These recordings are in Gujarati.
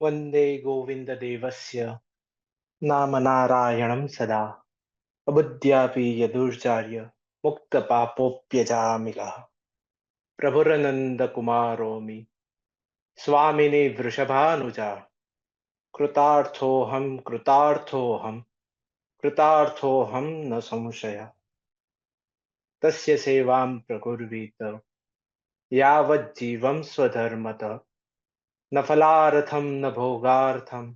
वन्दे गोविन्ददेवस्य नाम नारायणं सदा अबुद्ध्यापि यदुर्चार्य मुक्तपापोऽप्यजामिलः प्रभुरनन्दकुमारोऽमि स्वामिने वृषभानुजा कृतार्थोऽहं कृतार्थोऽहं कृतार्थोऽहं न संशयः तस्य सेवां प्रकुर्वीत यावज्जीवं स्वधर्मतः न फलार्थं न भोगार्थं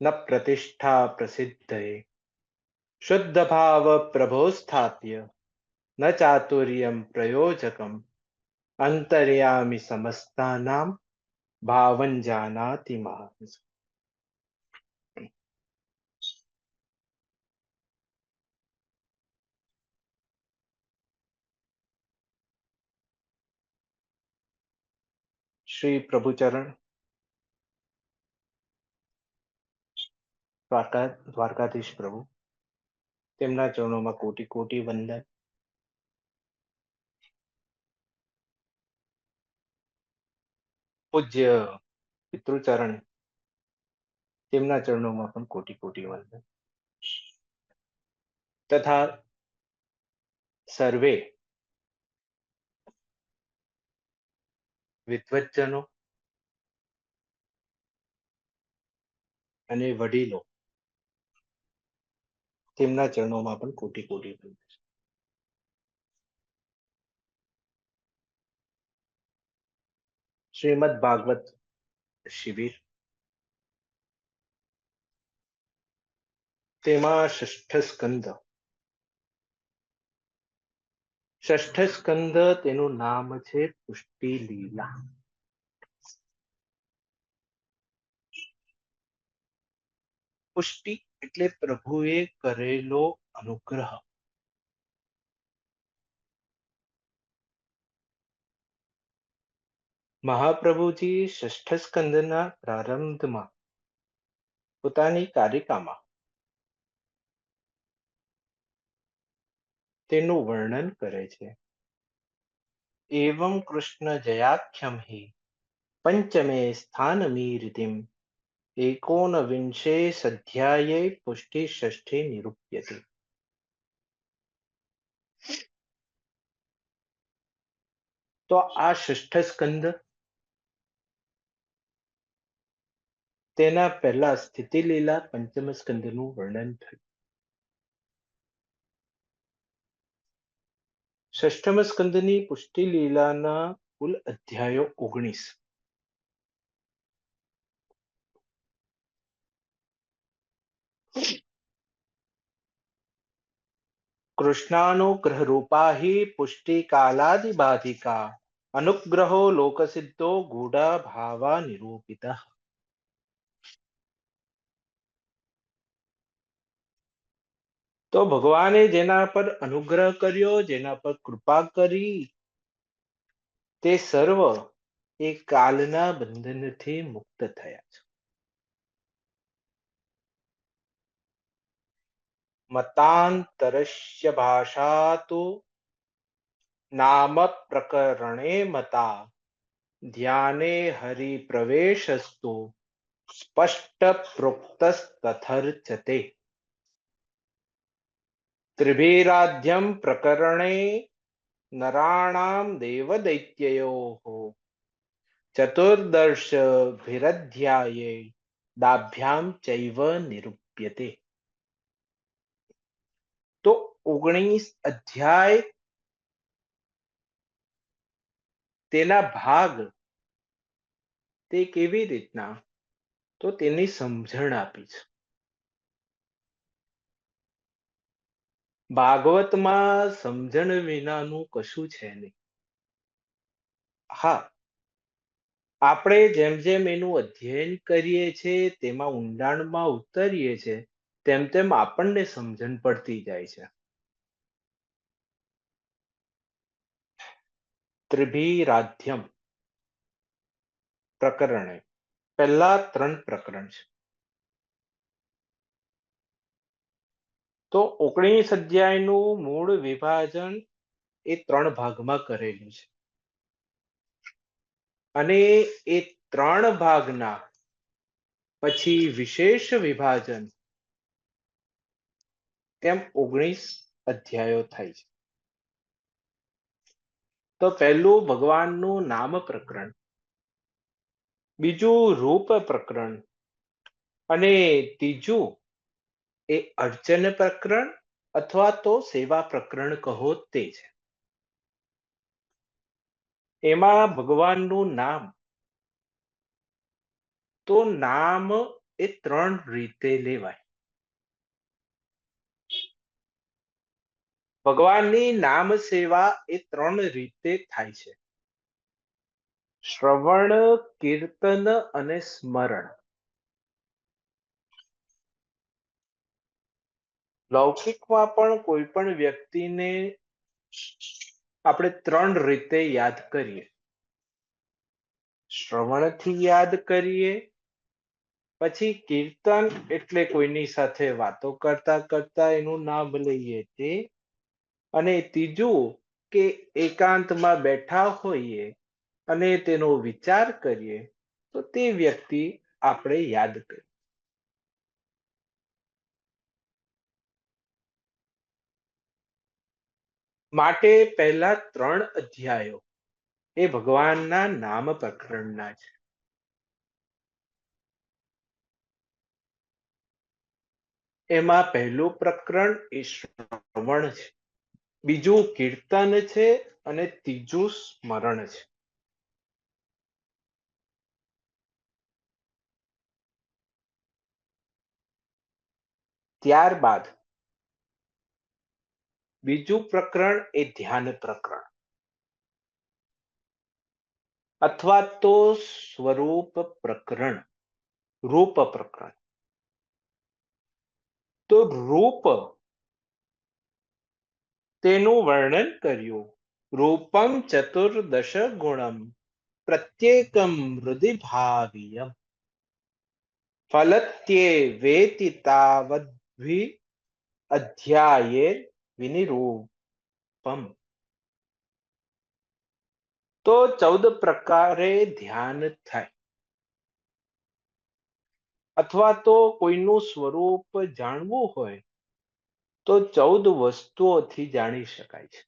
न प्रतिष्ठा प्रसिद्धये शुद्धभाव प्रभोस्थाप्य न चातुर्यं प्रयोजकम् अंतर्यामी समस्तानां भावं जानाति माम्. શ્રી પ્રભુચરણ દ્વારકાધીશ પ્રભુ તેમના ચરણોમાં કોટી કોટી વંદન. પૂજ્ય પિતૃચરણ તેમના ચરણોમાં પણ કોટી કોટી વંદન તથા સર્વે વિદ્વજ્જનો અને વડીલો તેમના ચરણોમાં પણ કોટી કોટી વંદન. શ્રીમદ ભાગવત શિબિર તેમાં ષષ્ઠ સ્કંદ તેનું નામ છે પુષ્ટિ લીલા. પુષ્ટિ એટલે પ્રભુએ કરેલો અનુગ્રહ. મહાપ્રભુજી ષષ્ઠ સ્કંદના પ્રારંભમાં પોતાની કારિકામાં તેનું વર્ણન કરે છે. એવં કૃષ્ણ જયાખ્યમ હિ પંચમે સ્થાનમીરિતિમ એકોનવિંશે સધ્યાયે પુષ્ટિ ષષ્ઠે નિરૂપ્યતે. તો આ ષષ્ઠ સ્કંદ તેના પહેલા સ્થિતિ લીલા પંચમ સ્કંદનું વર્ણન થયું. ષષ્ઠમ સ્કંદની પુષ્ટિ લીલાના કુલ અધ્યાયો 19. કૃષ્ણાનુગ્રહ રૂપા હિ પુષ્ટિ કાલાદિબાધિકા અનુગ્રહો લોકસિદ્ધો ગૂઢા ભાવા નિરૂપિતઃ. તો ભગવાને જેના પર અનુગ્રહ કર્યો, જેના પર કૃપા કરી, તે સર્વ એ કાલના બંધનથી મુક્ત થયા છે. મતાંતરસ્ય ભાષા તો નામ પ્રકરણે મતા ધ્યાને હરિપ્રવેશસ્તુ સ્પષ્ટ પ્રોક્તસ્તથર્ચતે. ત્રિભિરાધ્યમ પ્રકરણે નરાણામ દેવદૈત્યયોઃ ચતુર્દશભિરધ્યાયે દાભ્યામ ચૈવ નિરૂપ્યતે. તો 19 અધ્યાય તેના ભાગ તે કેવી રીતના, તો તેની સમજણ આપી છે. ભાગવતમાં સમજણ વિનાનું કશું છે નહીં. હા, આપણે જેમ જેમ એનું અધ્યયન કરીએ છીએ, તેમાં ઊંડાણમાં ઉતરીએ છીએ, તેમ તેમ આપણને સમજણ પડતી જાય છે. ત્રિભિરાધ્યમ પ્રકરણે પહેલા 3 પ્રકરણ છે. તો 19 અધ્યાયનું મૂળ વિભાજન એ 3 ભાગમાં કરેલું છે. અને એ 3 ભાગના પછી વિશેષ વિભાજન, તેમ 19 અધ્યાયો થાય છે. તો પહેલું ભગવાનનું નામ પ્રકરણ, બીજું રૂપ પ્રકરણ, અને ત્રીજું એ અર્ચન પ્રકરણ અથવા તો સેવા પ્રકરણ કહો તે છે. એમાં ભગવાનનું નામ, તો નામ એ 3 રીતે લેવાય. ભગવાનની નામ સેવા એ 3 રીતે થાય છે: શ્રવણ, કીર્તન અને સ્મરણ. લૌકિકમાં પણ કોઈ પણ વ્યક્તિને આપણે 3 રીતે યાદ કરીએ. શ્રવણથી યાદ કરીએ, પછી કીર્તન એટલે કોઈની સાથે વાતો કરતા કરતા એનું નામ લઈએ તે, અને ત્રીજું કે એકાંતમાં બેઠા હોઈએ અને તેનો વિચાર કરીએ તો તે વ્યક્તિ આપણે યાદ કરીએ. માટે પહેલા 3 અધ્યાયો એ ભગવાનના નામ પ્રકરણના છે. એમાં પહેલું પ્રકરણ એ શ્રવણ છે, બીજું કીર્તન છે અને ત્રીજું સ્મરણ છે. ત્યારબાદ બીજું પ્રકરણ એ ધ્યાન પ્રકરણ અથવા તો સ્વરૂપ પ્રકરણ, રૂપ પ્રકરણ. તો રૂપ, તેનું વર્ણન કર્યું. રૂપમ ચતુર્દશ ગુણમ પ્રત્યેકમ હૃદય ભાવીયમ ફલત્યે વેતિ તાવદ્ભિ અધ્યાયે વિનિરૂપમ. તો 14 પ્રકારે ધ્યાન થાય, અથવા તો કોઈનું સ્વરૂપ જાણવું હોય તો 14 વસ્તુઓથી જાણી શકાય છે.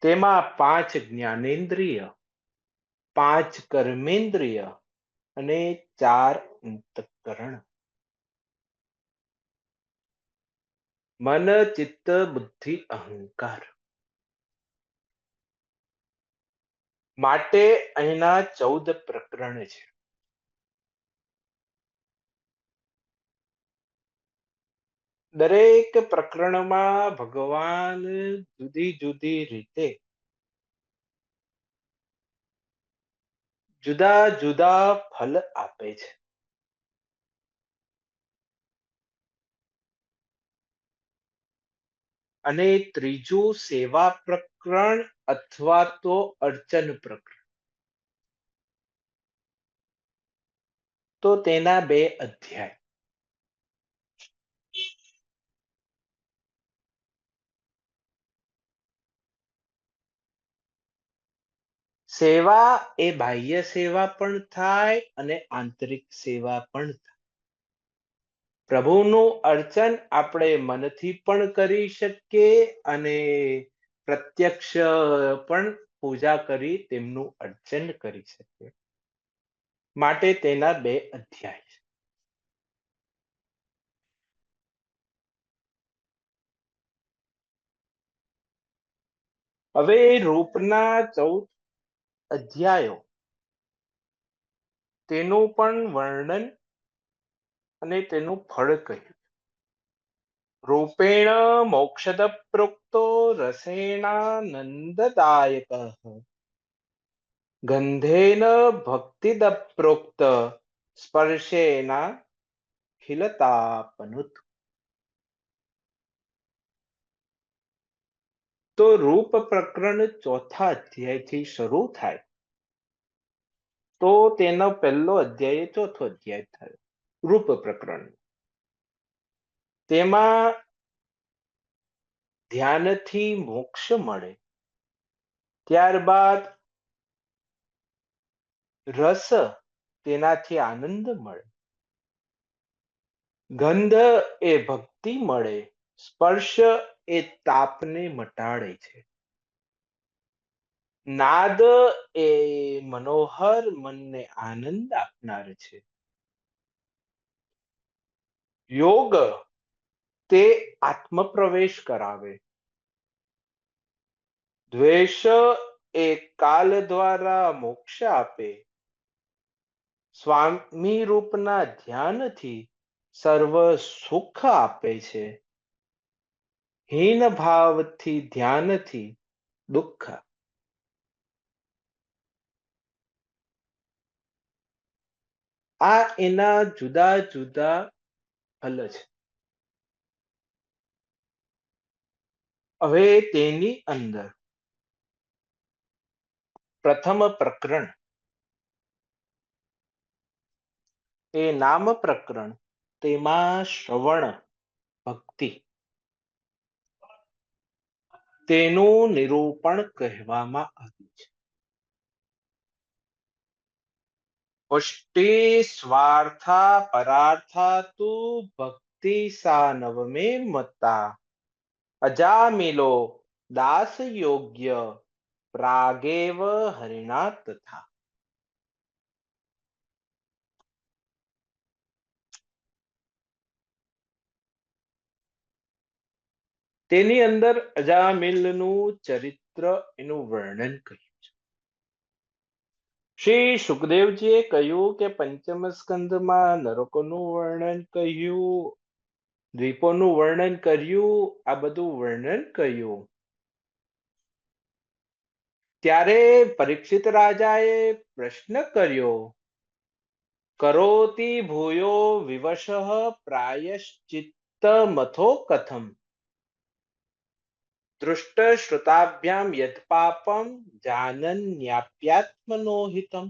તેમાં 5 જ્ઞાનેન્દ્રિય, 5 કર્મેન્દ્રિય અને 4 અંતઃકરણ. મન, ચિત્ત, બુદ્ધિ, અહંકાર. માટે અહીંના 14 પ્રકરણ છે. દરેક પ્રકરણમાં ભગવાન જુદી જુદી રીતે જુદા જુદા ફલ આપે છે. અને ત્રીજું સેવા પ્રકરણ અથવા તો અર્ચન પ્રકરણ. તો તેના 2 અધ્યાય. સેવા એ બાહ્ય સેવા પણ થાય અને આંતરિક સેવા પણ થાય. પ્રભુનું અર્ચન આપણે મનથી પણ કરી શકીએ અને પ્રત્યક્ષ પણ પૂજા કરી તેમનું અર્ચન કરી શકીએ. માટે તેના 2 અધ્યાય છે. હવે રૂપના 14 અધ્યાયો, તેનું પણ વર્ણન અને તેનું ફળ કહ્યું. રૂપેણ મોક્ષદ પ્રોક્તો રસેણાનંદદાયક ગંધેન ભક્તિદ પ્રોક્ત સ્પર્શેના ખિલતાપનુત. તો રૂપ પ્રકરણ 4થા અધ્યાયથી શરૂ થાય, તો તેનો પહેલો અધ્યાય 4થો અધ્યાય થયો, રૂપ પ્રકરણ. તેમાં ધ્યાનથી મોક્ષ મળે, ત્યારબાદ રસ તેનાથી આનંદ મળે. ગંધ એ ભક્તિ મળે, સ્પર્શ એ તાપને મટાડે છે. નાદ એ મનોહર મનને આનંદ આપનાર છે. યોગ તે આત્મપ્રવેશ કરાવે. દ્વેષ એ કાલ દ્વારા મોક્ષ આપે. સ્વામી રૂપના ધ્યાનથી સર્વ સુખ આપે છે. હીન ભાવથી ધ્યાનથી દુઃખ. આ એના જુદા જુદા ફલ છે. હવે તેની અંદર પ્રથમ પ્રકરણ એ નામ પ્રકરણ, તેમાં શ્રવણ ભક્તિ તેનું નિરૂપણ કહેવામાં આવ્યું છે. પુષ્ટિ સ્વાર્થા પરાર્થા તુ ભક્તિ સા નવમે મતા અજામિલો દાસ યોગ્ય પ્રાગેવ હરિણા તથા. તેની અંદર અજામિલનું ચરિત્ર એનું વર્ણન કર્યું છે. શ્રી સુખદેવજીએ કહ્યું કે પંચમ સ્કંદમાં નરકોનું વર્ણન કહ્યું, દ્વીપોનું વર્ણન કર્યું, આ બધું વર્ણન કર્યું. ત્યારે પરીક્ષિત રાજાએ પ્રશ્ન કર્યો, કરોતિ ભૂયો વિવશ પ્રાયશ્ચિત્ત મથો કથમ દૃષ્ટ શ્રુતાભ્યામ યત પાપમ જાનન્યાપ્યાત્મનો હિતમ.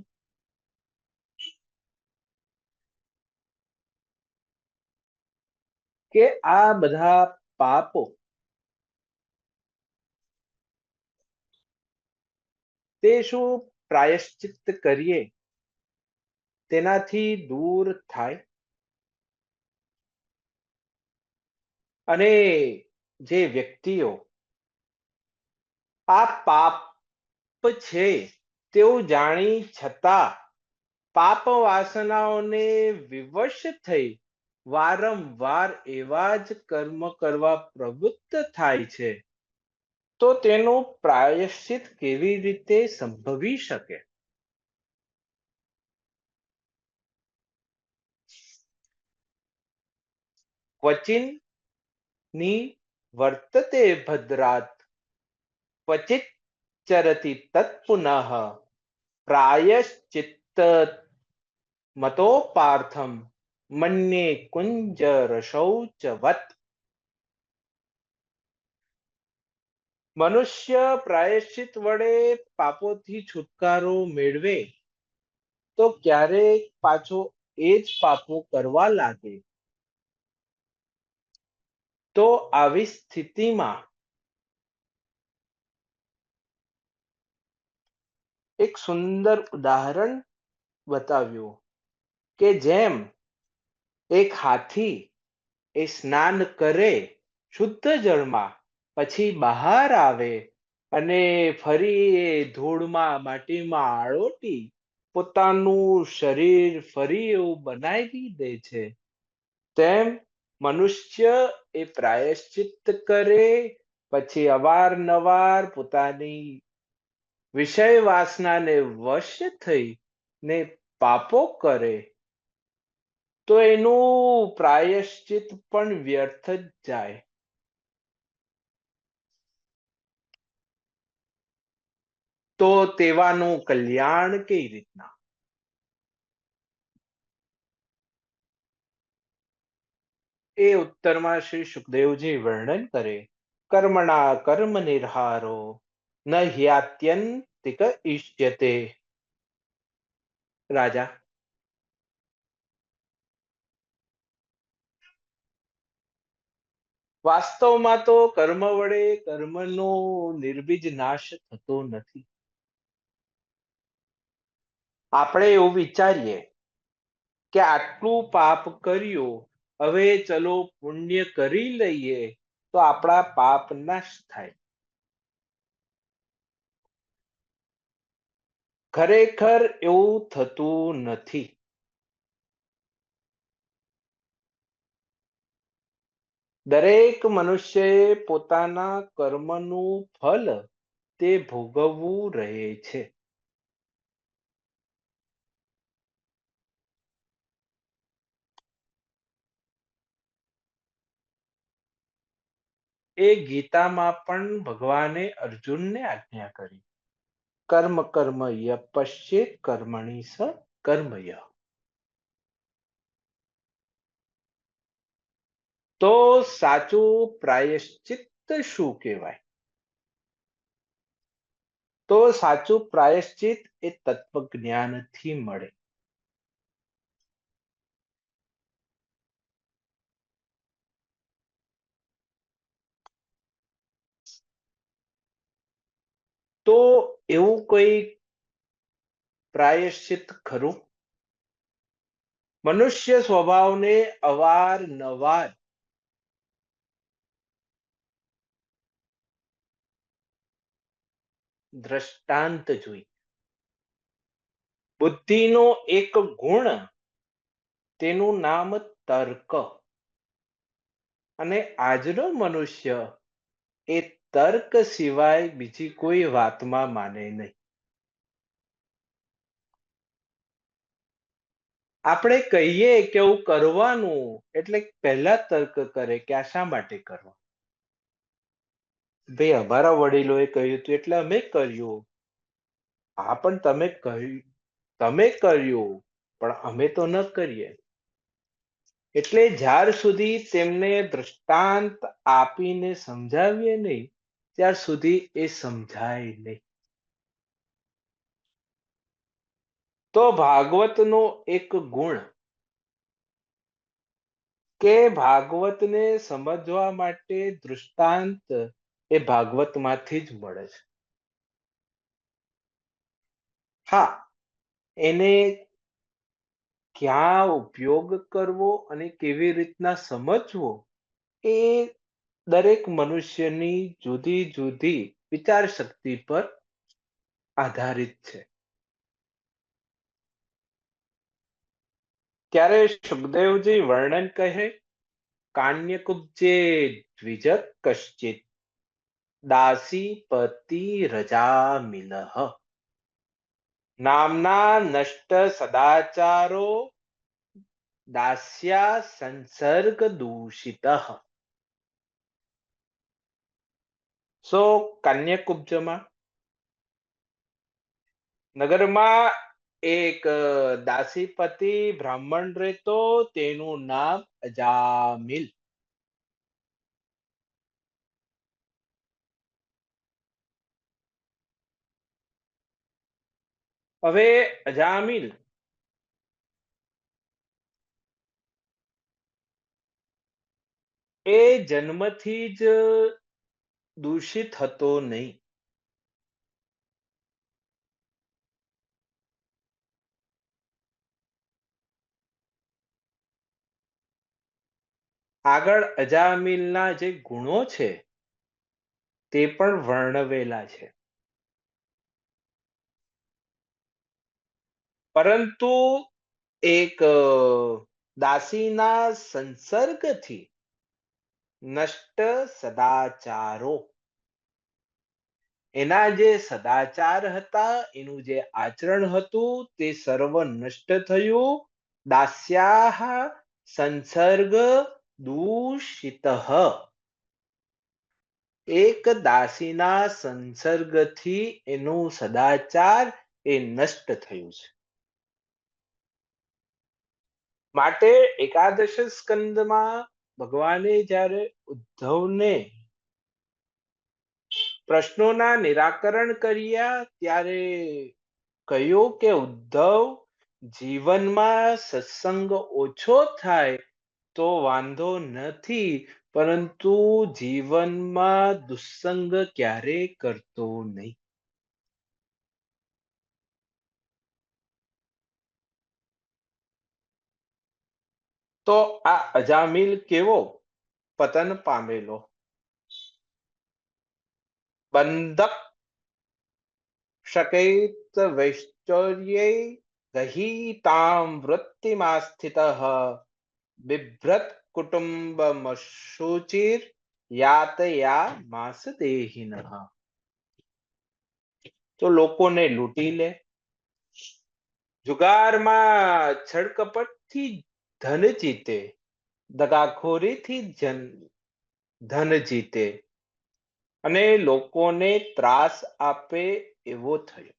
કે આ બધા પાપો તે શું પ્રાયશ્ચિત્ત કરીએ તેનાથી દૂર થાય. અને જે વ્યક્તિઓ આ પાપ છે તેવું જાણી છતાં પાપ વાસનાઓને વિવશ થઈ વારંવાર એવા જ કર્મ કરવા પ્રવૃત્ત થાય છે, તો તેનું પ્રાયશ્ચિત કેવી રીતે સંભવી શકે? ક્વચિન ની વર્તતે ભદ્રાત ક્વચિત ચરતિ તત્પુનઃ પ્રાયશ્ચિત્ત મતોપાર્થમ મન્યે કુંજ રસૌચવત. મનુષ્ય પ્રાયશ્ચિત વડે પાપોથી છુટકારો મેળવે તો ક્યારેક પાછો એ જ પાપો કરવા લાગે. તો આવી સ્થિતિમાં એક સુંદર ઉદાહરણ બતાવ્યું કે જેમ એક હાથી એ સ્નાન કરે શુદ્ધ જળમાં, પછી બહાર આવે અને ફરી એ ધૂળમાં માટીમાં આળોટી પોતાનું શરીર ફરી એવું બનાવી દે છે, તેમ મનુષ્ય એ પ્રાયશ્ચિત્ત કરે પછી અવારનવાર પોતાની વિષય વાસનાને વશ થઈ ને પાપો કરે તો એનું પ્રાયશ્ચિત પણ વ્યર્થ જ જાય. તો તેવાનું કલ્યાણ કઈ રીતના? એ ઉત્તરમાં શ્રી સુખદેવજી વર્ણન કરે, કર્મણા કર્મ નિર્હારો ન હ્યાત્યંતિક ઈષ્યતે. રાજા, વાસ્તવમાં તો કર્મ વડે કર્મનો નિર્બીજ નાશ થતો નથી. આપણે એવું વિચારીએ કે આટલું પાપ કર્યું, હવે ચલો પુણ્ય કરી લઈએ તો આપણા પાપ નાશ થાય. ખરેખર એવું થતું નથી. દરેક મનુષ્યએ પોતાના કર્મનું ફલ તે ભોગવવું રહે છે. એ ગીતામાં પણ ભગવાને અર્જુનને આજ્ઞા કરી. કર્મ કર્મ ય પશ્ચેત કર્મણી સ કર્મય. તો સાચું પ્રાયશ્ચિત્ત શું કહેવાય? તો સાચું પ્રાયશ્ચિત એ તત્વજ્ઞાનથી મળે. તો એવું કોઈ પ્રાયશ્ચિત ખરું? મનુષ્ય સ્વભાવને અવારનવાર દ્રષ્ટાંત જોઈ. બુદ્ધિનો એક ગુણ, તેનું નામ તર્ક. અને આજનો મનુષ્ય એ તર્ક સિવાય બીજી કોઈ વાતમાં માને નહીં. આપણે કહીએ કે એવું કરવાનું એટલે પહેલા તર્ક કરે કે આ શા માટે કરવા. ભાઈ અમારા વડીલોએ કહ્યું હતું એટલે અમે કર્યું. હા પણ તમે કર્યું પણ અમે તો ન કરીએ. એટલે જ્યાર સુધી તેમને દ્રષ્ટાંત આપીને સમજાવીએ નહીં, ત્યાર સુધી એ સમજાય નહીં. તો ભાગવતનો એક ગુણ કે ભાગવતને સમજવા માટે દૃષ્ટાંત એ ભાગવતમાંથી જ મળે છે. હા, એને ક્યાં ઉપયોગ કરવો અને કેવી રીતના સમજવો એ દરેક મનુષ્યની જુદી જુદી વિચાર શક્તિ પર આધારિત છે. ત્યારે સુખદેવજી વર્ણન કહે, કાન્યકુબ્જે દ્વિજ કશ્ચિત દાસી પતિ રજા મિલહ નામના નષ્ટ સદાચારો દાસ્યા સંસર્ગ દૂષિત. સો કન્યાકુબ્જમાં નગરમાં એક દાસીપતિ બ્રાહ્મણ રહેતો, તેનું નામ અજામિલ. હવે અજામિલ એ જન્મથી જ દૂષિત હતો નહીં. આગળ અજામિલના જે ગુણો છે તે પણ વર્ણવેલા છે. પરંતુ એક દાસીના સંસર્ગથી નષ્ટ સદાચારો, એના જે સદાચાર હતા, એનું જે આચરણ હતું તે સર્વ નષ્ટ થયું. દાસ્યાહ સંસર્ગ દૂષિત. એક દાસીના સંસર્ગથી એનું સદાચાર એ નષ્ટ થયું છે. માટે એકાદશ સ્કંદમાં ભગવાને જ્યારે ઉદ્ધવને પ્રશ્નોના નિરાકરણ કર્યા, ત્યારે કહ્યું કે ઉદ્ધવ, જીવનમાં સત્સંગ ઓછો થાય તો વાંધો નથી, પરંતુ જીવનમાં દુસ્સંગ ક્યારે કરતો નહીં. તો આ અજામિલ કેવો પતન પામેલો, બંધક શકૈત વૈશ્ચર્યે ગહીતામ વૃત્તિમાં સ્થિતઃ બિભ્રત કુટુંબમશુચિર યાતયા માસ દેહિનઃ. તો લોકોને લૂંટી લે, જુગારમાં છળકપટથી ધન જીતે, દગાખોરીથી ધન જીતે અને લોકોને ત્રાસ આપે એવો થયો.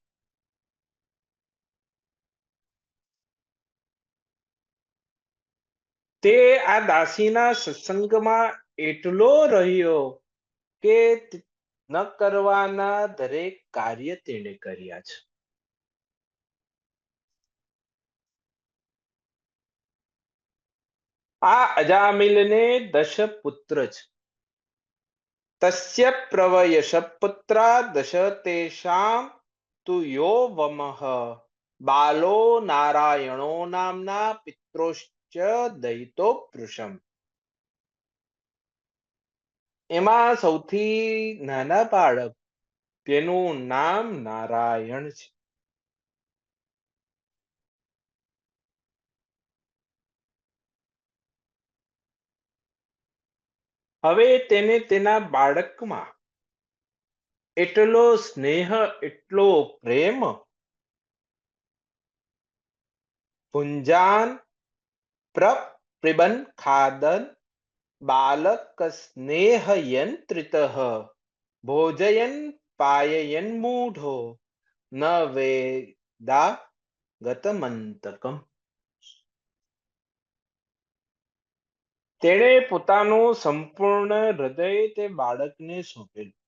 તે આ દાસીના સત્સંગમાં એટલો રહ્યો કે ન કરવાના દરેક કાર્ય તેણે કર્યા છે. આ અજામિલને 10 પુત્ર છે. તસ્ય પ્રવયશ પુત્રા દશ તેષાં તુ યો વમઃ બાલો નારાયણો નામના પિત્રોશ્ચ દયિતો પૃષમ. એમાં સૌથી નાના બાળક, તેનું નામ નારાયણ છે. હવે તેને તેના બાળકમાં એટલો સ્નેહ, એટલો પ્રેમ, ભુંજાન પ્રપિબન ખાદન બાલક સ્નેહ યંત્રિત ભોજયન પાયયન મૂઢો ન વેદા ગતમંતકમ. તેણે પોતાનું સંપૂર્ણ હૃદય તે બાળકને સોંપેલું.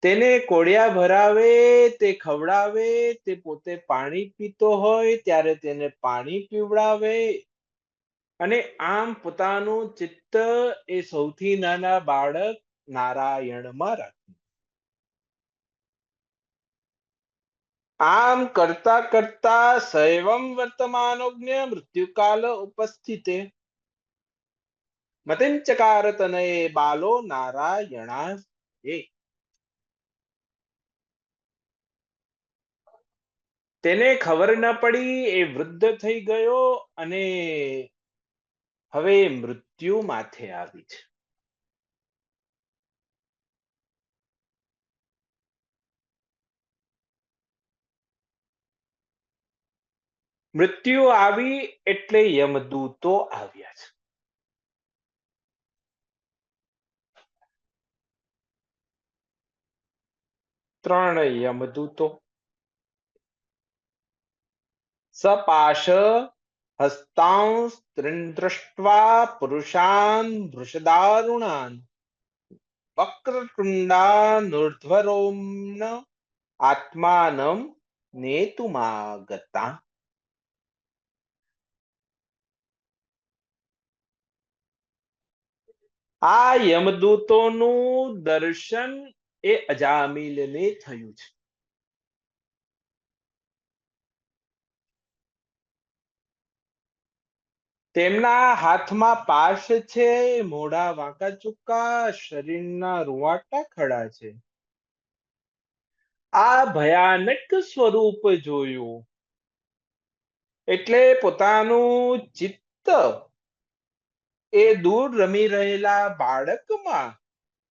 તેને કોળિયા ભરાવે, તે ખવડાવે, તે પોતે પાણી પીતો હોય ત્યારે તેને પાણી પીવડાવે અને આમ પોતાનું ચિત્ત એ સૌથી નાના બાળક નારાયણમાં રાખે. આમ કરતા કરતા સૈવમ વર્તમાનોજ્ઞ મૃત્યુકાલ ઉપસ્થિતે મતિંચકાર તનયે બાલો નારાયણા. તેને ખબર ન પડી, એ વૃદ્ધ થઈ ગયો અને હવે મૃત્યુ માથે આવી છે. મૃત્યુ આવી એટલે યમદૂતો આવ્યા છે. ત્રણ યમદૂતો. સપાશ હસ્તાંસ દૃષ્ટ્વા પુરુષાન વૃષદારુણાન વક્રતુંડાનૂર્ધ્વરોમ્ન આત્માનમ નેતુમાગતા. આ યમદૂતોનું દર્શન એ અજામિલને થયું છે. તેમના હાથમાં પાશ છે, મોઢા વાંકા ચૂકા, શરીરના રૂંવાટા ખડા છે. આ ભયાનક સ્વરૂપ જોયું એટલે પોતાનું ચિત્ત એ દૂર રમી રહેલા બાળકમાં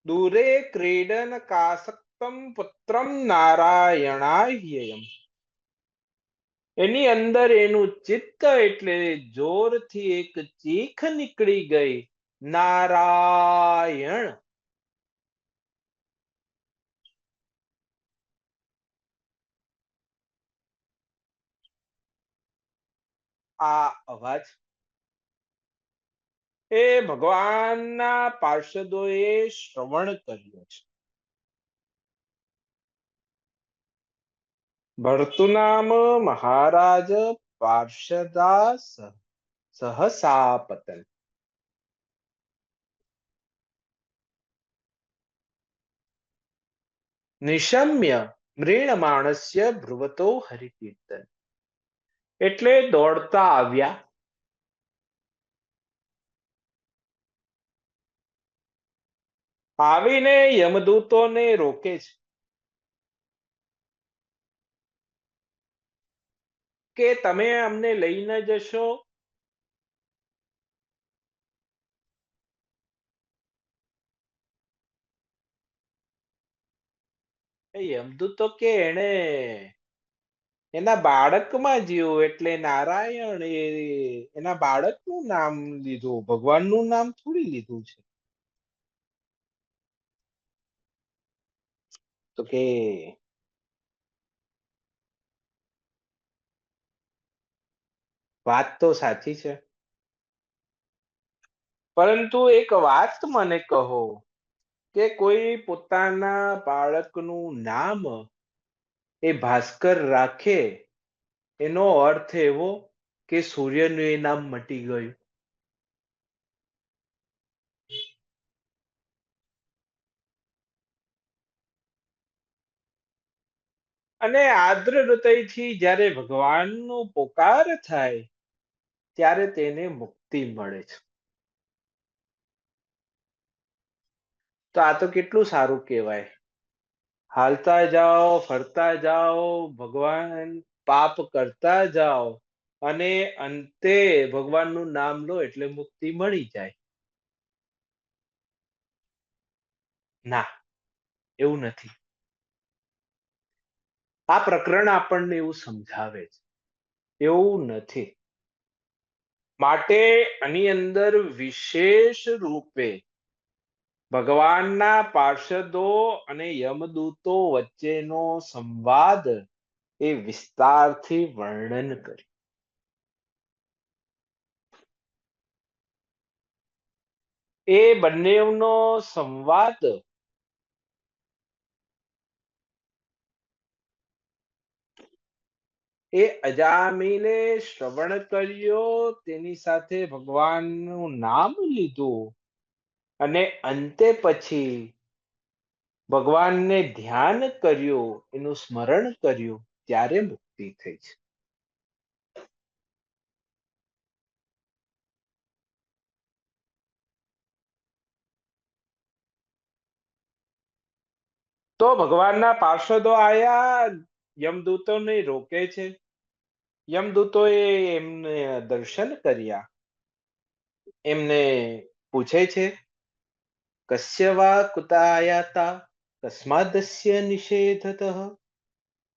દૂરે ક્રીડન કાસક્તમ પુત્રમ નારાયણાહ્યયમ. એની અંદર એનું ચિત્ત એટલે જોરથી એક ચીખ નીકળી ગઈ, નારાયણ. આ અવાજ એ ભગવાનના પાર્ષદોએ શ્રવણ કર્યો છે. ભર્તુનામ મહારાજ પાર્ષદા સહસાપતન. નિશમ્ય મૃણમાણસ્ય ભ્રુવતો હરિકીર્તન. એટલે દોડતા આવ્યા. આવીને યમદૂતોને રોકે છે કે તમે અમને લઈને જશો. એ યમદૂતો કે એને એના બાળકમાં જીવ એટલે નારાયણ એના બાળકનું નામ લીધું, ભગવાનનું નામ થોડી લીધું છે. તો કે વાત તો સાચી છે, પરંતુ એક વાત મને કહો કે કોઈ પોતાના બાળકનું નામ એ ભાસ્કર રાખે એનો અર્થ એવો કે સૂર્યનું એ નામ મટી ગયું. અને આદ્ર હૃદયથી જ્યારે ભગવાનનો પોકાર થાય ત્યારે તેને મુક્તિ મળે છે. તો આ તો કેટલું સારું કહેવાય. હાલતા જાઓ, ફરતા જાઓ, ભગવાન પાપ કરતા જાઓ અને અંતે ભગવાનનું નામ લો એટલે મુક્તિ મળી જાય. ના, એવું નથી. આ પ્રકરણ આપણને એવું સમજાવે છે. એવું નથી. માટે આની અંદર વિશેષ રૂપે ભગવાનના પાર્ષદો અને યમદૂતો વચ્ચેનો સંવાદ એ વિસ્તારથી વર્ણન કર્યું. એ બંનેવનો સંવાદ એ અજામિલે શ્રવણ કર્યો, તેની સાથે ભગવાનનું નામ લીધું અને અંતે પછી ભગવાનને ધ્યાન કર્યું, એનું સ્મરણ કર્યું, ત્યારે મુક્તિ થઈ છે. તો ભગવાનના પાર્ષદો આયા, યમદૂતોને રોકે છે. યમદૂતોએ એમને દર્શન કર્યા. એમને પૂછે છે, કસ્ય વા કુતા આયાતા કસ્માદસ્ય નિષેધતઃ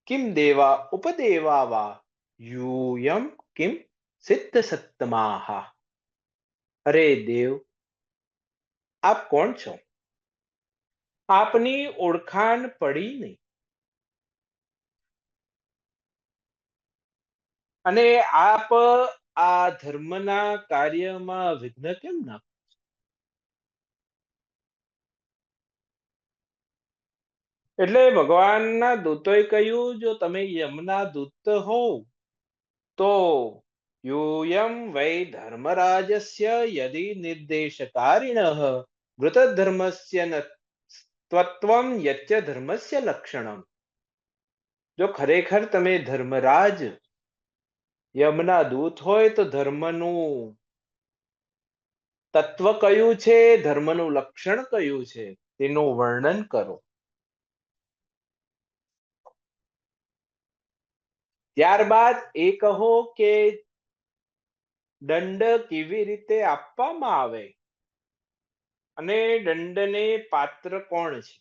કિમ દેવા ઉપદેવા વા यूयम किम સિદ્ધ સત્તમાહ. અરે દેવ, આપ કોણ છો? આપની ઓળખાણ પડી નહીં. અને આપ આ ધર્મના કાર્યમાં વિઘ્ન કેમ ના? એટલે ભગવાનના દૂતોએ કહ્યું, જો તમે યમના દૂત હોવ તો यूयं वै धर्मराजस्य यदि निर्देशकारिणः वृतधर्मस्य न त्वत्वं यच्च धर्मस्य लक्षणम्. જો ખરેખર તમે ધર્મરાજ યમના દૂત હોય તો ધર્મનું તત્વ કયું છે, ધર્મનું લક્ષણ કયું છે તેનું વર્ણન કરો. ત્યારબાદ એ કહો કે દંડ કેવી રીતે આપવામાં આવે અને દંડને પાત્ર કોણ છે.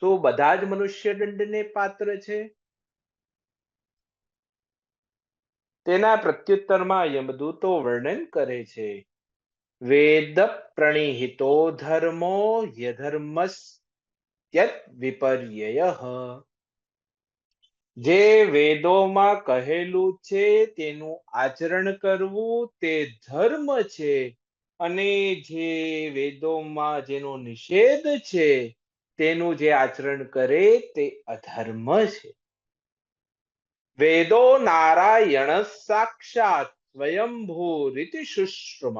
શું બધા જ મનુષ્ય દંડને પાત્ર છે? તેના પ્રત્યુત્તરમાં યમદૂતો વર્ણન કરે છે, વેદ પ્રણિહિતો ધર્મો યધર્મસ્યત વિપર્યયઃ. જે વેદોમાં કહેલું છે તેનું આચરણ કરવું તે ધર્મ છે, અને જે વેદોમાં જેનો નિષેધ છે તેનું જે આચરણ કરે તે અધર્મ છે. વેદો નારાયણ સાક્ષાત સ્વયંભૂરિતિ શુશ્રુમ.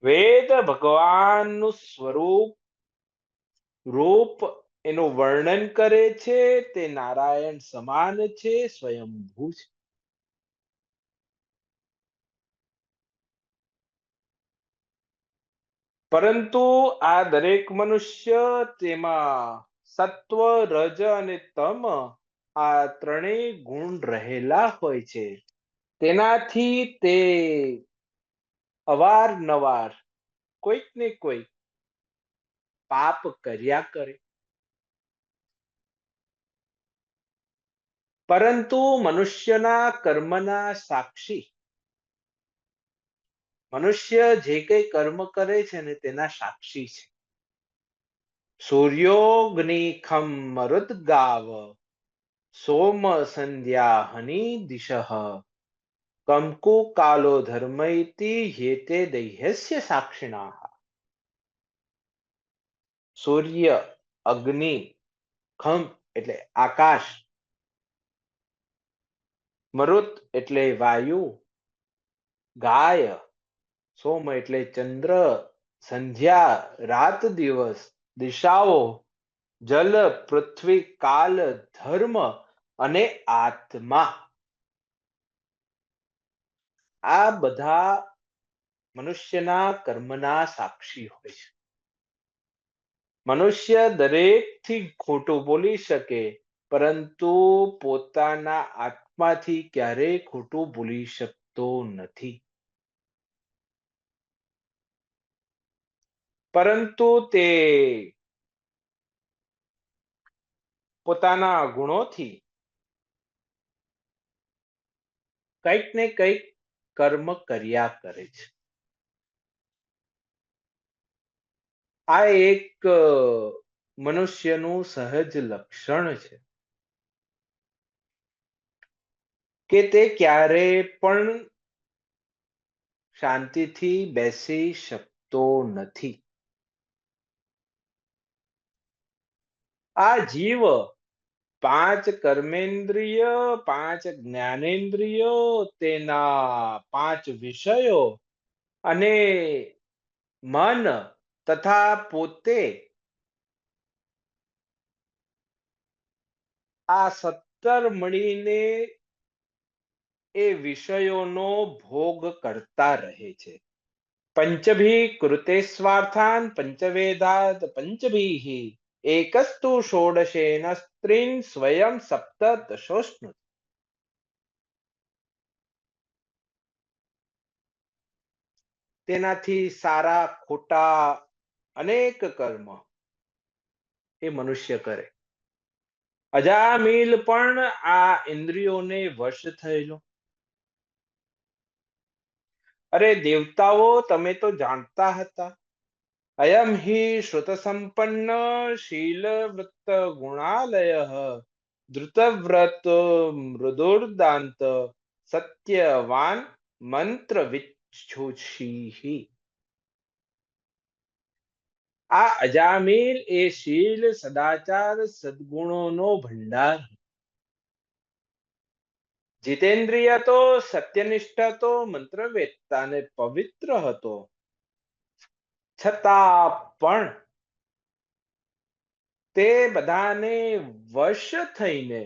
વેદ ભગવાનનું સ્વરૂપ રૂપ એનું વર્ણન કરે છે તે નારાયણ સમાન છે, સ્વયંભૂ છે. પરંતુ આ દરેક મનુષ્ય તેમાં સત્વ, રજ અને તમ આ ત્રણેય ગુણ રહેલા હોય છે. તેનાથી તે અવારનવાર કોઈક ને કોઈક પાપ કર્યા કરે. પરંતુ મનુષ્યના કર્મના સાક્ષી, મનુષ્ય જે કંઈ કર્મ કરે છે ને તેના સાક્ષી છે. સૂર્યોગ્નિખમ મરુદ્ગાવ સોમ સંધ્યા હની દિશઃ કંકુ કાલો ધર્મૈતિ હેતે દૈહસ્ય સાક્ષિણા. સૂર્ય, અગ્નિ, ખમ એટલે આકાશ, મરુત એટલે વાયુ, ગાય, સોમ એટલે ચંદ્ર, સંધ્યા રાત દિવસ, દિશાઓ જલ, પૃથ્વી, કાલ, ધર્મ અને આત્મા, આ બધા મનુષ્યના કર્મના સાક્ષી હોય છે. મનુષ્ય દરેકથી ખોટું બોલી શકે, પરંતુ પોતાના આત્માથી ક્યારેય ખોટું બોલી શકતો નથી. પરંતુ તે પોતાના ગુણોથી કંઈક ને કંઈક કર્મ કર્યા કરે છે. આ એક મનુષ્યનું સહજ લક્ષણ છે કે તે ક્યારે પણ શાંતિથી બેસી શકતો નથી. આ જીવ પાંચ કર્મેન્દ્રિય, પાંચ જ્ઞાનેન્દ્રિયો, તેના પાંચ વિષયો અને મન તથા પોતે આ 17 મળીને એ વિષયોનો ભોગ કરતા રહે છે. પંચભી કૃતે સ્વાર્થાન પંચવેદાત પંચભીઃ એકસ્તુ ષોડશેન સ્ત્રીન સ્વયં સપ્તદશોષ્ણુ. તેનાથી સારા ખોટા અનેક કર્મ એ મનુષ્ય કરે. અજામિલ પણ આ ઇન્દ્રિયોને વશ થયેલો. અરે દેવતાઓ, તમે તો જાણતા હતા. અયમ હિ શ્રુત સંપન્ન શીલ વૃત્ત ગુણાલય ધૃતવ્રત મૃદુર્દાંત સત્યવાન મંત્ર વિચ્છુષી. આ અજામિલ એ શીલ, સદાચાર, સદગુણોનો ભંડાર. જીતેન્દ્રિય તો, સત્યનિષ્ઠ તો, મંત્રવેત્તા ને પવિત્ર હતો. છતાં પણ તે બધાને વશ થઈને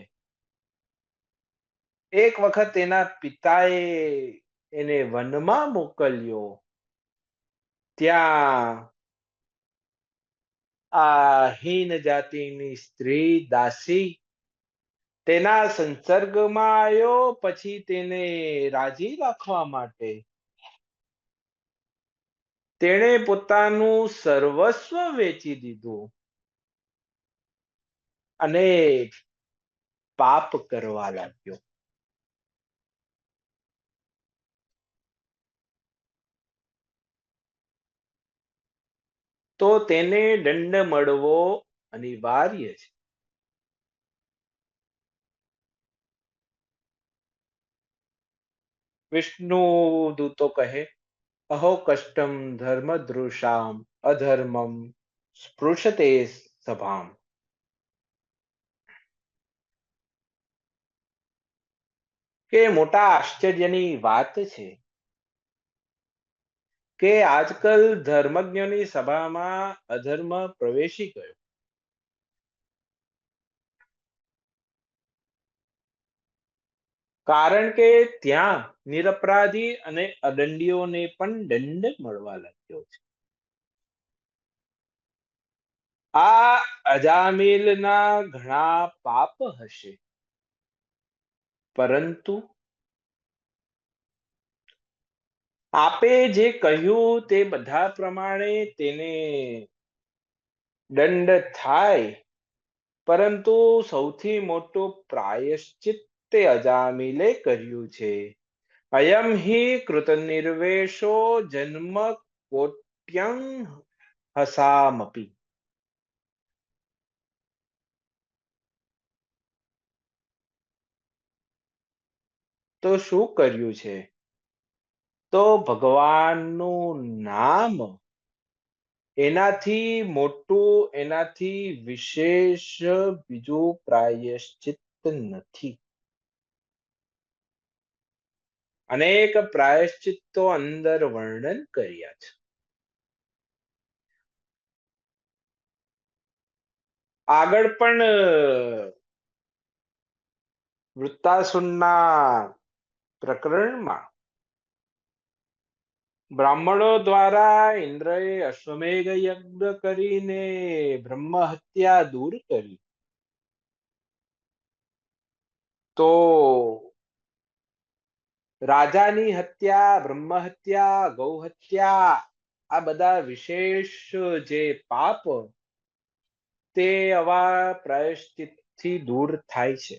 એક વખત એના પિતાએ એને વનમાં મોકલ્યો. ત્યાં આ હીન જાતિની સ્ત્રી દાસી તેના સંસર્ગમાં આવ્યો. પછી તેને રાજી રાખવા માટે તેણે પોતાનું સર્વસ્વ વેચી દીધું અને પાપ કરવા લાગ્યો. તો તેને દંડ મળવો અનિવાર્ય છે. વિષ્ણુ દૂતો કહે, અહો કષ્ટમ ધર્મદૃશામ અધર્મમ સ્પૃશતે સભામ. કે મોટા આશ્ચર્યની વાત છે કે આજકાલ ધર્મજ્ઞોની સભામાં અધર્મ પ્રવેશી ગયો. કારણ કે ત્યાં નિરપરાધી અને અદંડીઓને પણ દંડ મળવા લાગ્યો છે. આ અજામિલના ઘણા પાપ હશે, પરંતુ આપે જે કહ્યું તે બધા પ્રમાણે તેને દંડ થાય, પરંતુ સૌથી મોટું પ્રાયશ્ચિત તે અજામિલે કર્યું છે. અયમ હિ કૃતનિર્વેશો જન્મ કોટ્યં હસામપી. તો શું કર્યું છે? તો ભગવાનનું નામ એનાથી મોટું, એનાથી વિશેષ બીજું પ્રાયશ્ચિત નથી. અનેક પ્રાયશ્ચિતો અંદર વર્ણન કર્યા છે. આગળ પણ વૃત્તાસુરના પ્રકરણમાં બ્રાહ્મણો દ્વારા ઇન્દ્રએ અશ્વમેઘ યજ્ઞ કરીને બ્રહ્મ હત્યા દૂર કરી, તો રાજાની હત્યા, બ્રહ્મ હત્યા, ગૌ હત્યા, આ બધા વિશેષ જે પાપ તે આવા પ્રાયશ્ચિતથી દૂર થાય છે.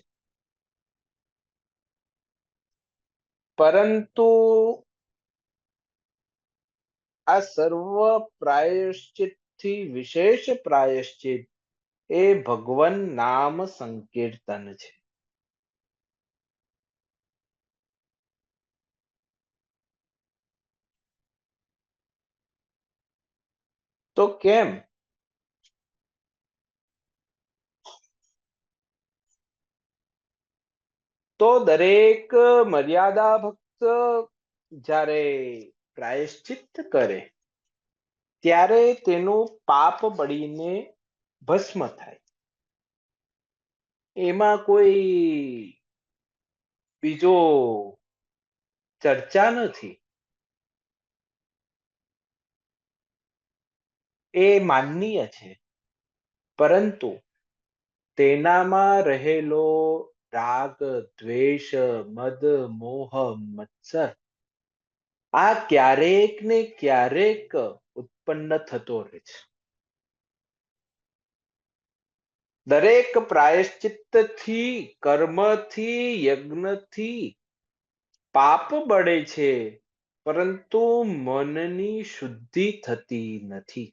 પરંતુ આ સર્વ પ્રાયશ્ચિતથી વિશેષ પ્રાયશ્ચિત એ ભગવાન નામ સંકીર્તન છે. તો કેમ? તો દરેક મર્યાદા ભક્ત જ્યારે પ્રાયશ્ચિત કરે ત્યારે તેનું પાપ બળીને ભસ્મ થાય. એમાં કોઈ બીજો ચર્ચા નથી. એ માનનીય છે, પરંતુ તેનામાં રહેલો રાગ, દ્વેષ, મદ, મોહ, મત્સર આ ક્યારેક ને ક્યારેક ઉત્પન્ન થતો રહે છે. દરેક પ્રાયશ્ચિતથી, કર્મથી, યજ્ઞથી પાપ બળે છે, પરંતુ મનની શુદ્ધિ થતી નથી.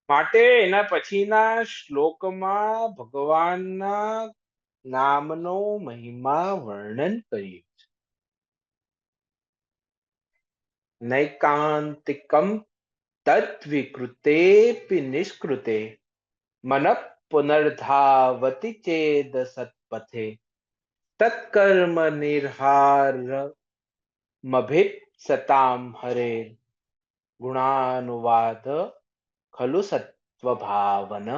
માટે એના પછીના શ્લોકમાં ભગવાનના નામનો મહિમા વર્ણન કર્યું છે. નૈકાંતિકમ તદ્વિકૃતેપી નિષ્કૃતે મન પુનર્ધાવતિ ચેદ સત્પથે તત્કર્મ નિર્હારમભિપ્સતામ હરે ગુણાનુવાદ ખલુ સત્વભાવનઃ.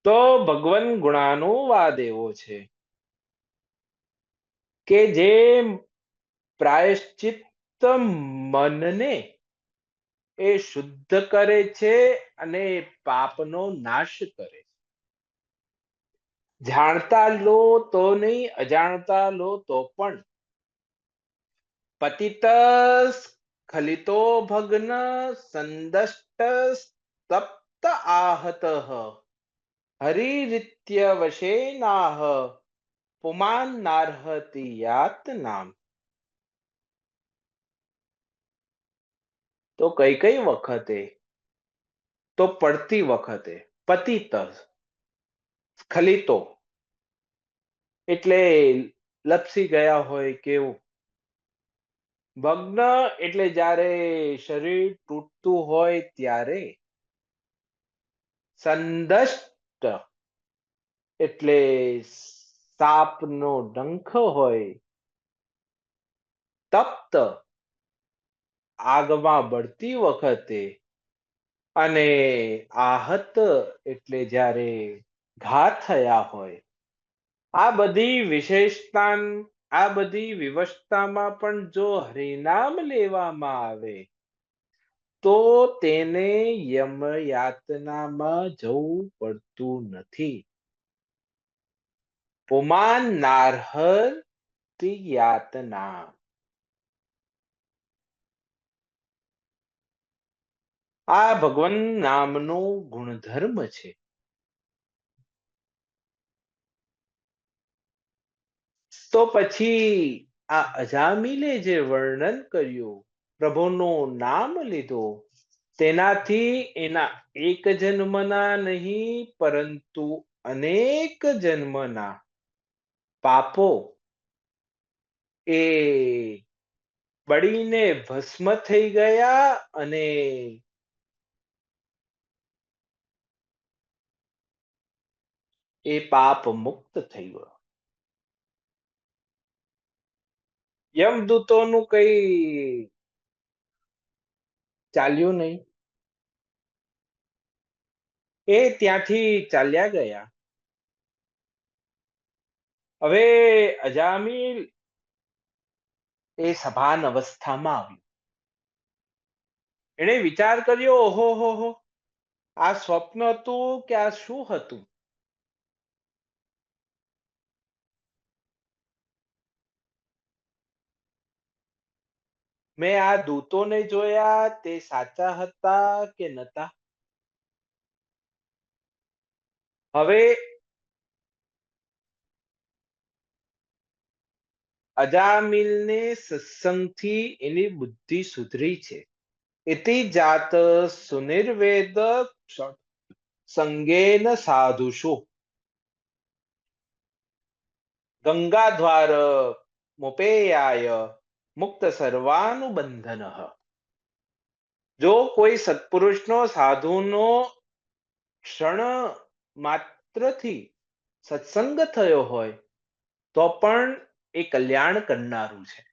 તો ભગવાન ગુણાનુવાદ એવો છે કે જે પ્રાયશ્ચિત મનને એ શુદ્ધ કરે છે અને પાપનો નાશ કરે છે. જાણતા લો તો નહીં, અજાણતા લો તો પણ પતિત સ્ખલિતો ભગ્ન સંદષ્ટ તપ્ત આહત હરિરીત્ય વશેનાહ પુમાન નાર્હતિ યાત નામ. તો કઈ કઈ વખતે? તો પડતી વખતે. પતિત સ્ખલિતો એટલે લપસી ગયા હોય કેવું. ભગ્ન એટલે જ્યારે શરીર તૂટતું હોય ત્યારે. સંદષ્ટ એટલે સાપનો ડંખ હોય. તપ્ત આગમાં બળતી વખતે અને આહત એટલે જ્યારે ઘા થયા હોય, આ બધી વિશેષતા, આ બધી વિવશતામાં પણ જો હરિનામ લેવામાં આવે તો તેને યમયાતનામાં જવું પડતું નથી. પુમાન નારહર યાતના. આ ભગવાન નામનો ગુણધર્મ છે. તો પછી આ અજામિલે જે વર્ણન કર્યું, પ્રભુનું નામ લીધું, તેનાથી એના એક જન્મના નહીં પરંતુ અનેક જન્મના પાપો એ બળીને ભસ્મ થઈ ગયા અને એ પાપ મુક્ત થઈ ગયો. યમદૂતોનું કઈ ચાલ્યું નહીં. એ ત્યાંથી ચાલ્યા ગયા. હવે અજામિલ એ સભાન અવસ્થામાં આવ્યું. એણે વિચાર કર્યો, ઓહો હો હો, આ સ્વપ્ન હતું કે આ શું હતું? મેં આ દૂતોને જોયા, તે સાચા હતા કે નતા? હવે અજામિલને સત્સંગથી એની બુદ્ધિ સુધરી છે. ઇતિ જાત સુનિર્વેદ સંગેન સાધુષુ ગંગાધ્વાર મુપેયાય મુક્ત સર્વાનુબંધન. જો કોઈ સત્પુરુષનો સાધુનો ક્ષણ માત્રથી સત્સંગ થયો હોય તો પણ એ કલ્યાણ કરનારું છે.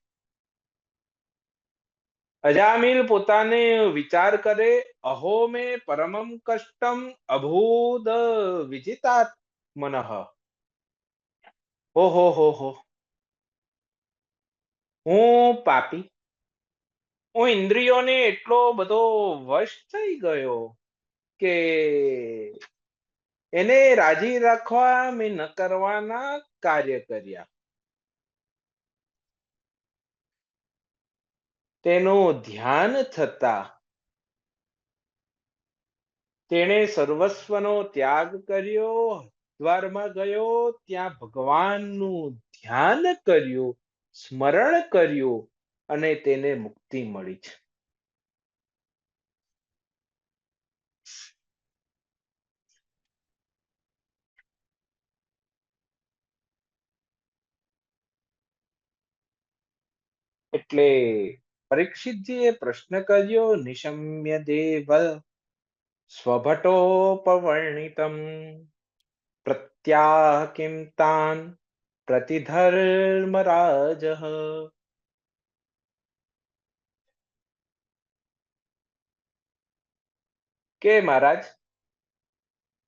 અજામિલ પોતાને વિચાર કરે, અહો મે પરમમ કષ્ટમ અભૂદ વિજિતાત્મનઃ. હો, હું પાપી, હું ઇન્દ્રિયોને એટલો બધો વશ થઈ ગયો કે એને રાજી રાખવા મેં ન કરવાના કાર્ય કર્યા. તેનું ધ્યાન થતા તેણે સર્વસ્વનો ત્યાગ કર્યો, દ્વારમાં ગયો, ત્યાં ભગવાનનું ધ્યાન કર્યું, સ્મરણ કર્યું અને તેને મુક્તિ મળી છે. એટલે પરીક્ષિતજીએ પ્રશ્ન કર્યો, નિશમ્ય દેવ સ્વભટોપવર્ણિતમ પ્રત્યાહ કિમ તાન પ્રતિધર્મરાજ. કે મહારાજ,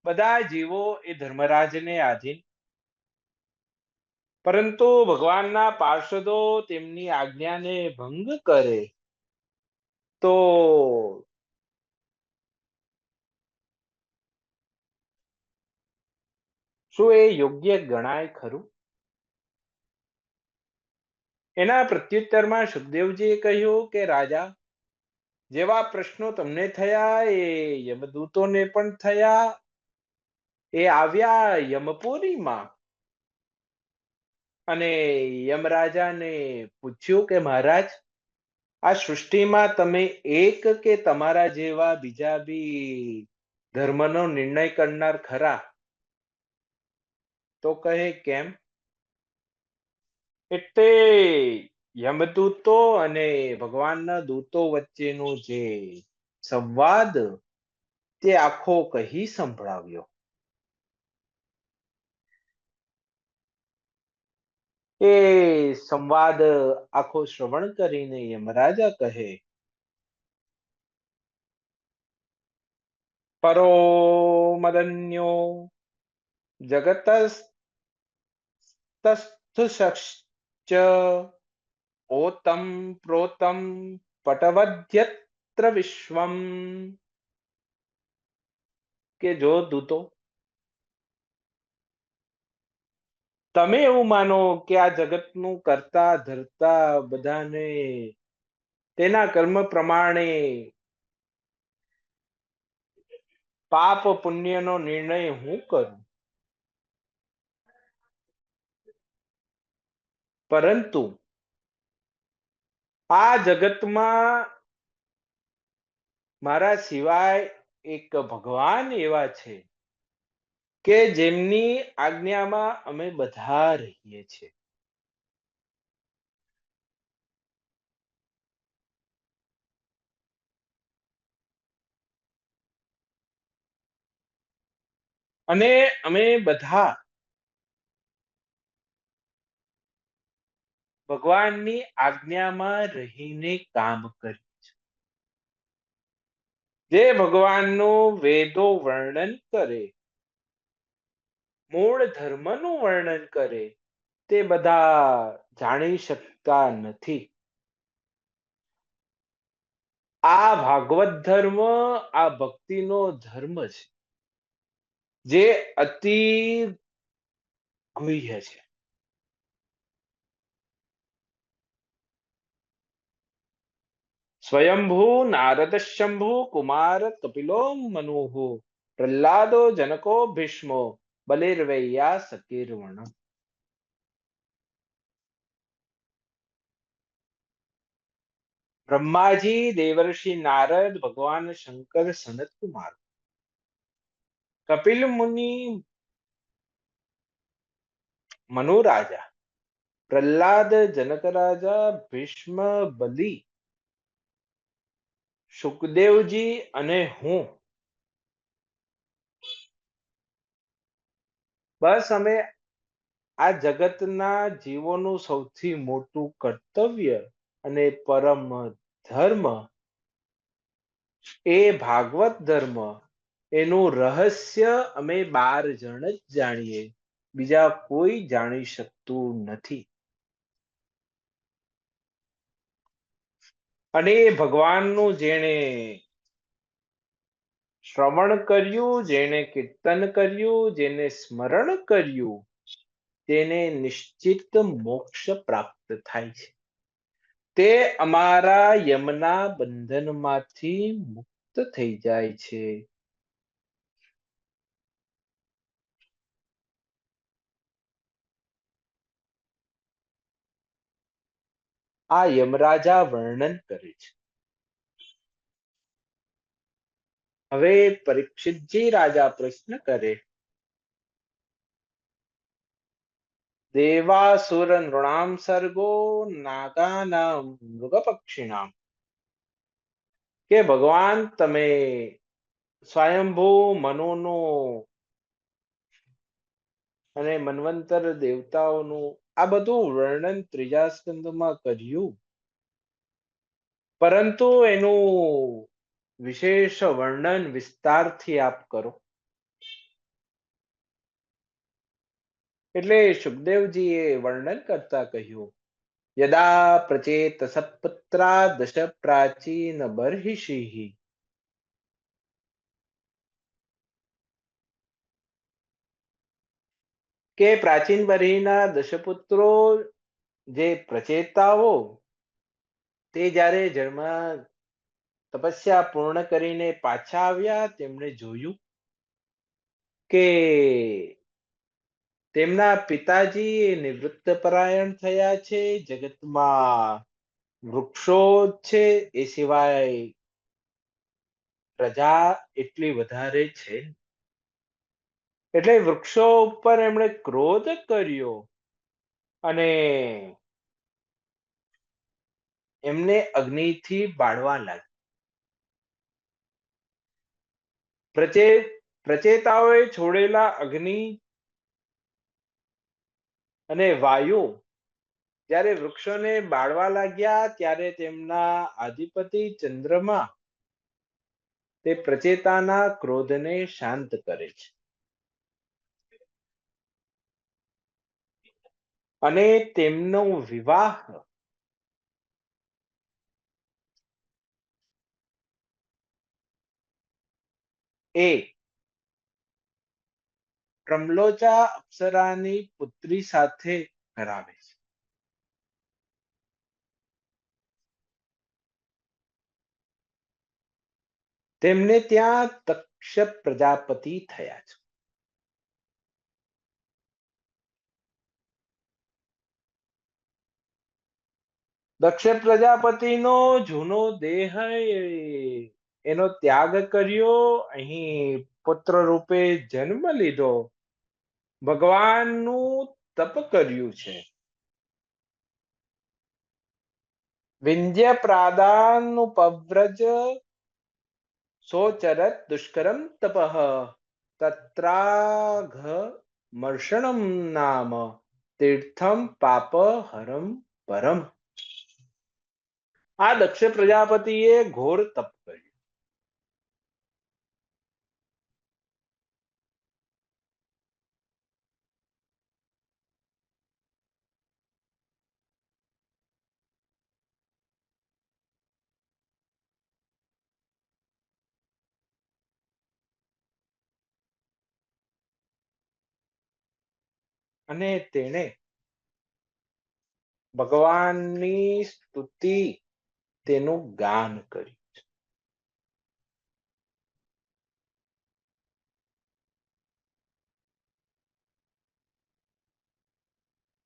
બધા જીવો એ ધર્મરાજને આધીન, પરંતુ ભગવાનના પાર્ષદો તેમની આજ્ઞાને ભંગ કરે તો શું એ યોગ્ય ગણાય ખરું? એના પ્રત્યુત્તરમાં સુખદેવજીએ કહ્યું કે રાજા, જેવા પ્રશ્નો તમને થયા એ યમદૂતોને પણ થયા. એ આવ્યા યમપુરીમાં અને યમરાજાને પૂછ્યું કે મહારાજ, આ સૃષ્ટિમાં તમે એક કે તમારા જેવા બીજા બી ધર્મનો નિર્ણય કરનાર ખરા? તો કહે કેમ? એટલે યમદૂતો અને ભગવાનના દૂતો વચ્ચેનો જે સંવાદ તે આખો કહી સંભળાવ્યો. એ સંવાદ આખો શ્રવણ કરીને યમરાજા કહે પરો મદન્યો જગતસ્તસ્થુશ્ચ ઓતમ પ્રોતમ પટવદ્યત્ર વિશ્વમ. કે જો દૂતો, તમે એવું માનો કે આ જગતનું કરતા ધરતા બધાને તેના કર્મ પ્રમાણે પાપ પુણ્યનો નિર્ણય હું કરું, પરંતુ આ જગતમાં મારા સિવાય એક ભગવાન એવા છે કે જેમની આજ્ઞામાં અમે બધા રહીએ છીએ. અને અમે બધા ભગવાનની આજ્ઞામાં રહીને કામ કરીએ. જે ભગવાનનું વેદો વર્ણન કરે, મૂળ ધર્મનું વર્ણન કરે, તે બધા જાણી શકતા નથી. આ ભાગવત ધર્મ, આ ભક્તિનો ધર્મ છે, જે અતિ ગુહ્ય છે. સ્વયંભૂ નારદ શંભુ કુમાર કપિલો મનુઃ પ્રહલાદો જનકો ભીષ્મો બલિર્વૈયા સકીર્વણ. બ્રહ્માજી, દેવર્ષિ નારદ, ભગવાન શંકર, સનત કુમાર, કપિલ મુનિ, મનુ રાજા, પ્રહલાદ, જનક રાજા, ભીષ્મ, બલિ, સુખદેવજી અને હું, બસ અમે આ જગતના જીવોનું સૌથી મોટું કર્તવ્ય અને પરમ ધર્મ એ ભાગવત ધર્મ, એનું રહસ્ય અમે 12 જણ જ જાણીએ, બીજા કોઈ જાણી શકતું નથી. અને એ ભગવાનનું જેણે શ્રવણ કર્યું, જેણે કીર્તન કર્યું, જેને સ્મરણ કર્યું, તેને નિશ્ચિત મોક્ષ પ્રાપ્ત થાય છે. તે અમારા યમના બંધનમાંથી મુક્ત થઈ જાય છે. આ યમરાજા વર્ણન કરે છે. હવે પરીક્ષિતજી રાજા પ્રશ્ન કરે, દેવાસુર નૃણામ સર્ગો નાગાનામ મૃગ પક્ષિણામ. કે ભગવાન તમે સ્વયંભૂ મનુનો અને મન્વંતર દેવતાઓનું આ બધું વર્ણન ત્રીજા સ્કંદમાં કર્યું, પરંતુ એનું વિશેષ વર્ણન વિસ્તારથી આપ કરો. એટલે સુખદેવજીએ વર્ણન કરતા કહ્યું, યદા પ્રચેત સત્પુત્રા દશ પ્રાચીન બર્હિષિઃ. કે પ્રાચીન બર્હિના દશપુત્રો જે પ્રચેતાઓ, તે જ્યારે જન્મ તપસ્યા પૂર્ણ કરીને પાછા આવ્યા, તેમણે જોયું કે તેમના પિતાજી નિવૃત્ત પરાયણ થયા છે, જગતમાં વૃક્ષો છે, એ સિવાય પ્રજા એટલી વધારે છે. એટલે વૃક્ષો ઉપર એમણે ક્રોધ કર્યો અને એમને અગ્નિથી બાળવા લાગ્યા. પ્રચેતાઓએ છોડેલા અગ્નિ અને વાયુ જ્યારે વૃક્ષોને બાળવા લાગ્યા, ત્યારે તેમના અધિપતિ ચંદ્રમા તે પ્રચેતાના ક્રોધને શાંત કરે છે અને તેમનો વિવાહ એ પ્રમ્લોચા અપ્સરાની પુત્રી સાથે કરાવે છે. તેમને ત્યાં દક્ષ પ્રજાપતિ થયા છે. દક્ષ પ્રજાપતિનો જૂનો દેહ એનો ત્યાગ કર્યો, અહીં પુત્ર રૂપે જન્મ લીધો, ભગવાનનું તપ કર્યું છે. વિંધ્ય પ્રાદાનું પવ્રજ સોચરત દુષ્કરમ તપઃ તત્રાઘ મર્ષણમ નામ તીર્થમ પાપ હરમ પરમ. આ દક્ષ પ્રજાપતિએ ઘોર તપ કર્યું. અને તેણે ભગવાનની સ્તુતિ, તેનું ગાન કર્યું.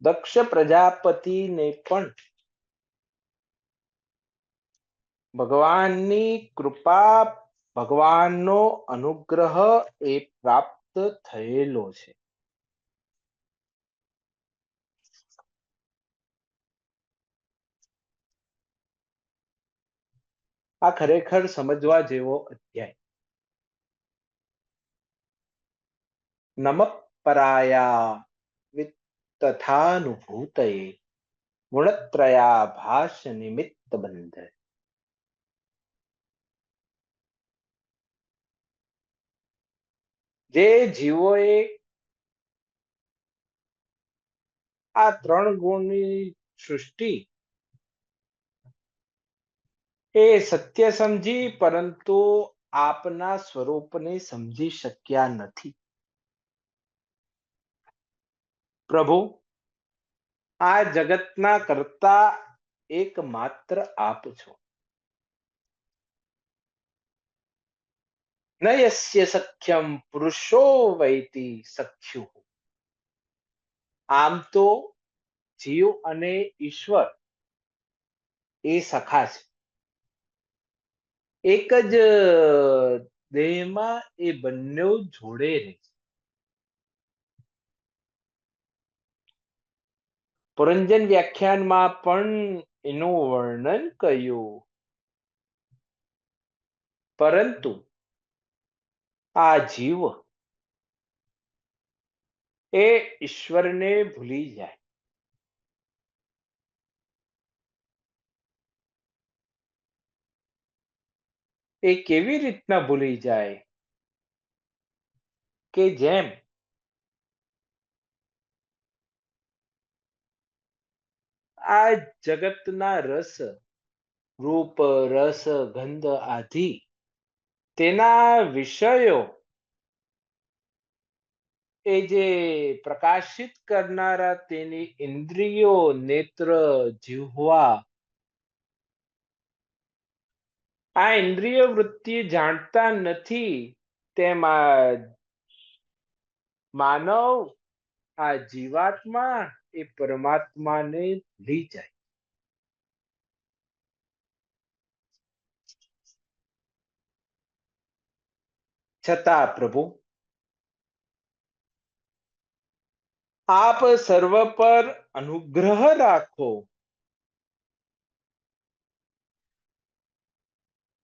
દક્ષ પ્રજાપતિને પણ ભગવાનની કૃપા, ભગવાનનો અનુગ્રહ એ પ્રાપ્ત થયેલો છે. આ ખરેખર સમજવા જેવો અધ્યાય. નમઃ પરાયા વિત્તથાનુભૂતયે ગુણત્રયાભાસ નિમિત્ત બંધ. જે જીવોએ આ ત્રણ ગુણની સૃષ્ટિ એ સત્ય સમજી પરંતુ આપના સ્વરૂપને સમજી શક્યા નથી. પ્રભુ, આ જગતના કર્તા એકમાત્ર આપ છો. ન યસ્ય સખ્યમ પુરુષો વૈતિ સખ્યુ. આમ તો જીવ અને ઈશ્વર એ સખા છે. એક જ દેહમાં એ બંને જોડે રહે છે. પુરંજન વ્યાખ્યાનમાં પણ એનું વર્ણન કર્યું. પરંતુ આ જીવ એ ઈશ્વરને ભૂલી જાય. એ કેવી રીતના ભૂલી જાય કે જેમ આ જગતના રસ, રૂપ, રસ, ગંધ આદિ તેના વિષયો એ જે પ્રકાશિત કરનારા તેની ઇન્દ્રિયો, નેત્ર, જીહ્વા, આ ઇન્દ્રિય વૃત્તિ જાણતા નથી. તેમાં માનવ, આ જીવાત્મા એ પરમાત્માને ભૂલી જાય. છતાં પ્રભુ, આપ સર્વ પર અનુગ્રહ રાખો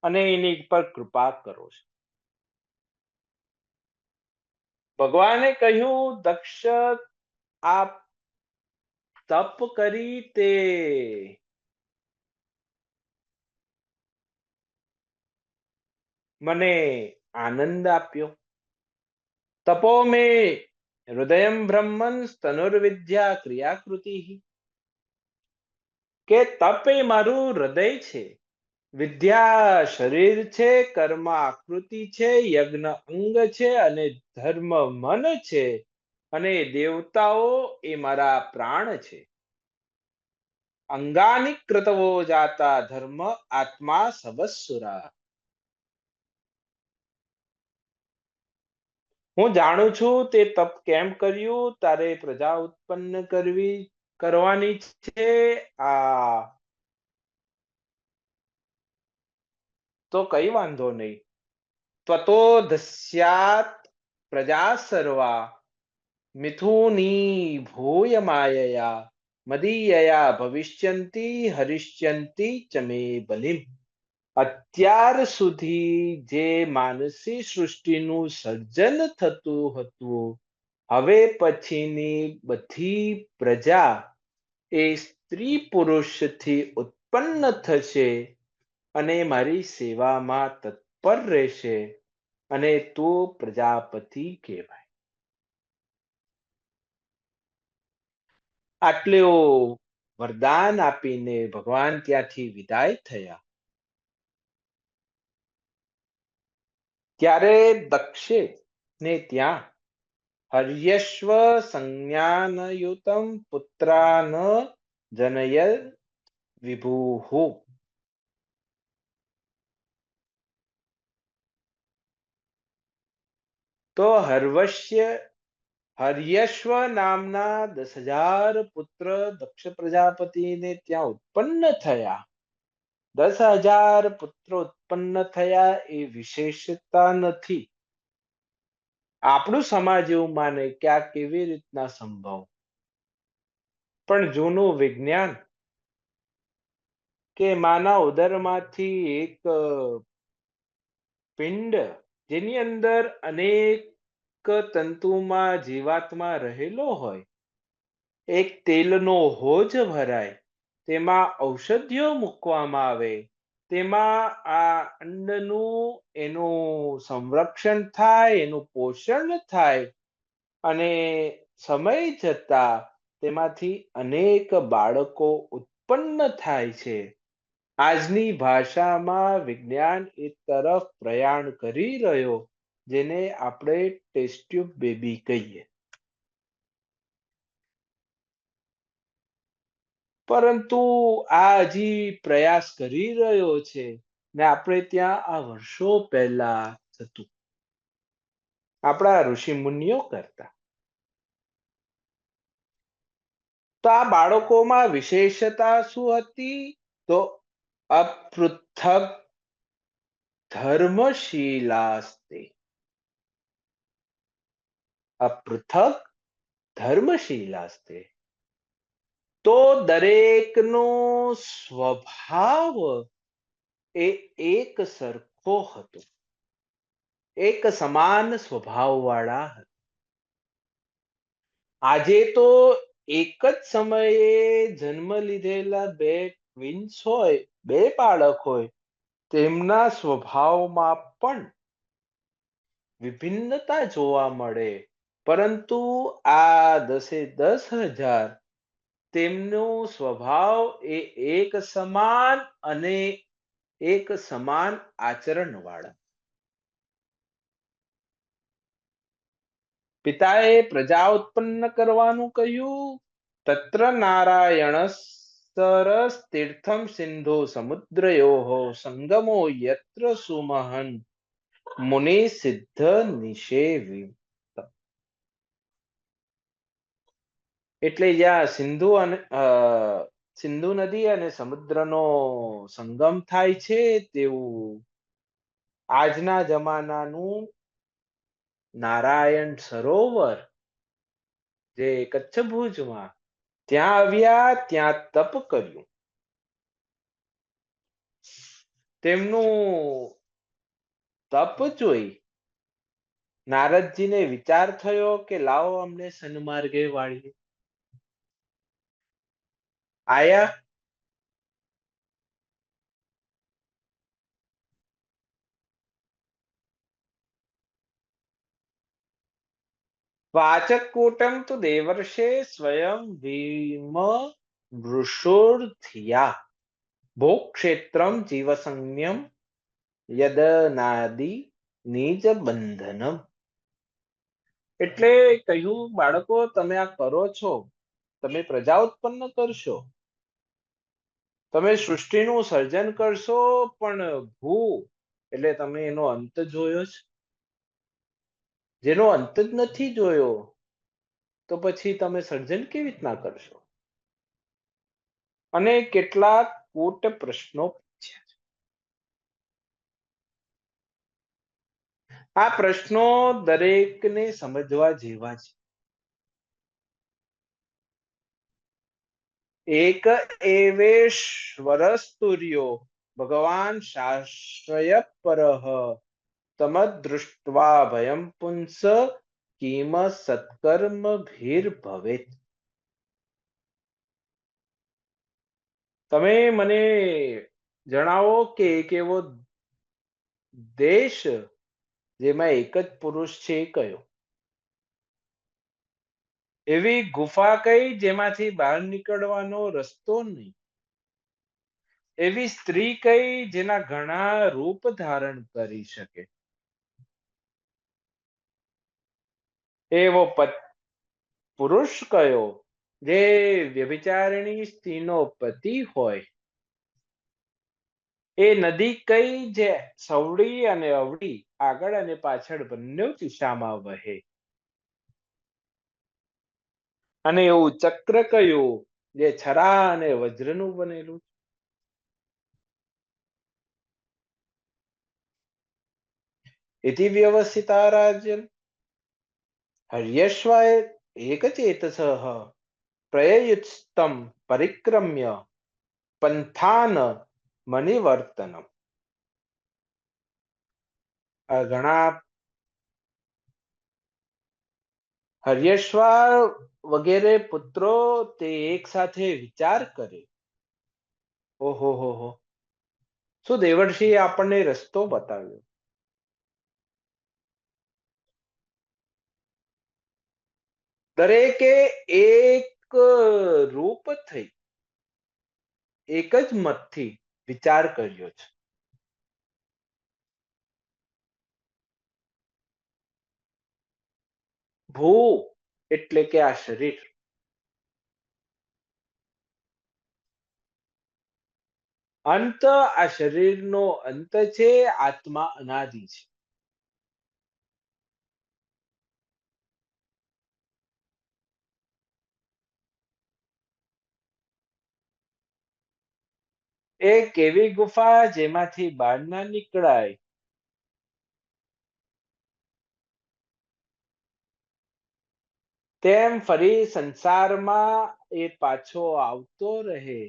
અને એની પર કૃપા કરો છો. ભગવાને કહ્યું, દક્ષ, આપ તપ કરી તે મને આનંદ આપ્યો. તપો મે હૃદયમ બ્રહ્મન સ્તનુર્વિદ્યા ક્રિયાકૃતિ, કે તપ એ મારું હૃદય છે, વિદ્યા શરીર છે, કર્મ આકૃતિ છે, યજ્ઞ અંગ છે, અને ધર્મ મન છે, અને દેવતાઓ એ મારા પ્રાણ છે. અંગાની ક્રતવો જાતા ધર્મ આત્મા સવસ્સુરા. હું જાણું છું તે તપ કેમ કર્યું, તારે પ્રજા ઉત્પન્ન કરવાની છે. આ તો કઈ વાંધો નહીં. ત્વતો દસ્યાત પ્રજા સર્વા મિથુની ભૂય માયયા મદીયયા ભવિષ્યંતી હરિષ્યંતી ચમે બલિમ. અત્યાર સુધી જે માનસી સૃષ્ટિનું સર્જન થતું હતું, હવે પછીની બધી પ્રજા એ સ્ત્રી પુરુષથી ઉત્પન્ન થશે અને મારી સેવામાં તત્પર રહેશે, અને તું પ્રજાપતિ કહેવાય. આટલું વરદાન આપીને ભગવાન ત્યાંથી વિદાય થયા. ત્યારે દક્ષે ને ત્યાં હર્યશ્વ સંજ્ઞાનયુતમ પુત્રાન જનય વિભુહુ. તો હર્યશ્વ નામના 10,000 પુત્ર દક્ષ પ્રજાપતિને ત્યાં ઉત્પન્ન થયા. 10,000 પુત્રો ઉત્પન્ન થયા એ વિશેષતા નથી. આપણું સમાજ એવું માને કે આ કેવી રીતના સંભવ, પણ જૂનું વિજ્ઞાન કે માના ઉદરમાંથી એક પિંડ, જેની અંદર અનેક તંતુમાં જીવાત્મા રહેલો હોય, એક તેલનો હોજ ભરાય, તેમાં ઔષધિઓ મૂકવામાં આવે, તેમાં આ અંડનું એનું સંરક્ષણ થાય, એનું પોષણ થાય, અને સમય જતા તેમાંથી અનેક બાળકો ઉત્પન્ન થાય છે. આજની ભાષામાં વિજ્ઞાન એક તરફ પ્રયાણ કરી રહ્યો, જેને આપણે ટેસ્ટ ટ્યુબ બેબી કહીએ. પરંતુ આ હજી પ્રયાસ કરી રહ્યો છે, ને આપણે ત્યાં આ વર્ષો પહેલા થતું. આપણા ઋષિ મુનિઓ કરતા. તો આ બાળકોમાં વિશેષતા શું હતી? તો અપૃથક ધર્મશીલાસ્તે. અપૃથક ધર્મશીલાસ્તે. તો દરેકનો સ્વભાવ એ એક સરખો હતો, એક સમાન સ્વભાવવાળા હતા. આજે તો એક જ સમયે જન્મ લીધેલા બે ટ્વિન્સ હોય, બે બાળક હોય, તેમના સ્વભાવમાં પણ વિભિન્નતા જોવા મળે, પરંતુ આ 10,000 તેમનો સ્વભાવ એ એક સમાન અને એક સમાન આચરણ વાળા. પિતાએ પ્રજા ઉત્પન્ન કરવાનું કહ્યું. તત્ર નારાયણ સરસ તીર્થમ સિંધુ સમુદ્રયો સંગમો યત્ર સુમહન મુનિ સિદ્ધ નિષેવિ. એટલે જ્યાં સિંધુ નદી અને સમુદ્રનો સંગમ થાય છે, તેવું આજના જમાનાનું નારાયણ સરોવર, જે કચ્છ ભુજમાં, ત્યાં આવ્યા, ત્યાં તપ કર્યું. તેમનું તપ જોઈ નારદજીને વિચાર થયો કે લાવો અમને સન્માર્ગે વાળીએ. આયા. વાચકકૂટમ તુ દેવર્ષે સ્વયં ભીમ વૃષોર્ધિયા ભોગક્ષેત્રમ જીવસંજ્ઞમ યદનાદિ નિજ બંધનમ. એટલે કહ્યું, બાળકો તમે આ કરો છો, તમે પ્રજા ઉત્પન્ન કરશો, તમે સૃષ્ટિનું સર્જન કરશો, પણ ભૂ એટલે તમે એનો અંત જોયો છે? જેનો અંત જ નથી જોયો તો પછી તમે સર્જન કેવી રીતના કરશો? અને કેટલાક કૂટ પ્રશ્નો પૂછ્યા છે. આ પ્રશ્નો દરેકને સમજવા જેવા છે. એક એવેશ્વરસ્તુર્યો ભગવાન શાશ્રય પરઃ તમદૃષ્ટ્વા ભયમ પુંસ કિમ સત્કર્મ ભીર ભવેત. તમે મને જણાવો કે એક એવો દેશ જેમાં એક જ પુરુષ છે એ કયો? એવી ગુફા કઈ જેમાંથી બહાર નીકળવાનો રસ્તો નહીં? એવી સ્ત્રી કઈ જેના ઘણા રૂપ ધારણ કરી શકે? એવો પુરુષ કયો જે વ્યભિચારિણી સ્ત્રીનો પતિ હોય? એ નદી કઈ જે સવડી અને અવળી આગળ અને પાછળ બંને દિશામાં વહે? અને એવું ચક્ર કયું જે છરા અને વજ્રનું બનેલું? ઇતિ વ્યવસ્થિતા રાજન હર્યશ્વાય એકચેતસઃ પ્રયયુત્સ્તમ પરિક્રમ્ય પંથાન મણિવર્તનમ. આ ઘણા હર્યશ્વા વગેરે પુત્રો તે એક સાથે વિચાર કરે. ઓહો હો હો, શું દેવર્ષિએ આપણને રસ્તો બતાવ્યો? દરેકે એક રૂપ થઈ એક જ મતથી વિચાર કર્યો છે. ભૂ એટલે કે આ શરીર, અંત આ શરીરનો અંત છે, આત્મા અનાદિ છે. એક એવી ગુફા જેમાંથી બહાર ના નીકળાય. તેમ ફરી સંસારમાં એ પાછો આવતો રહે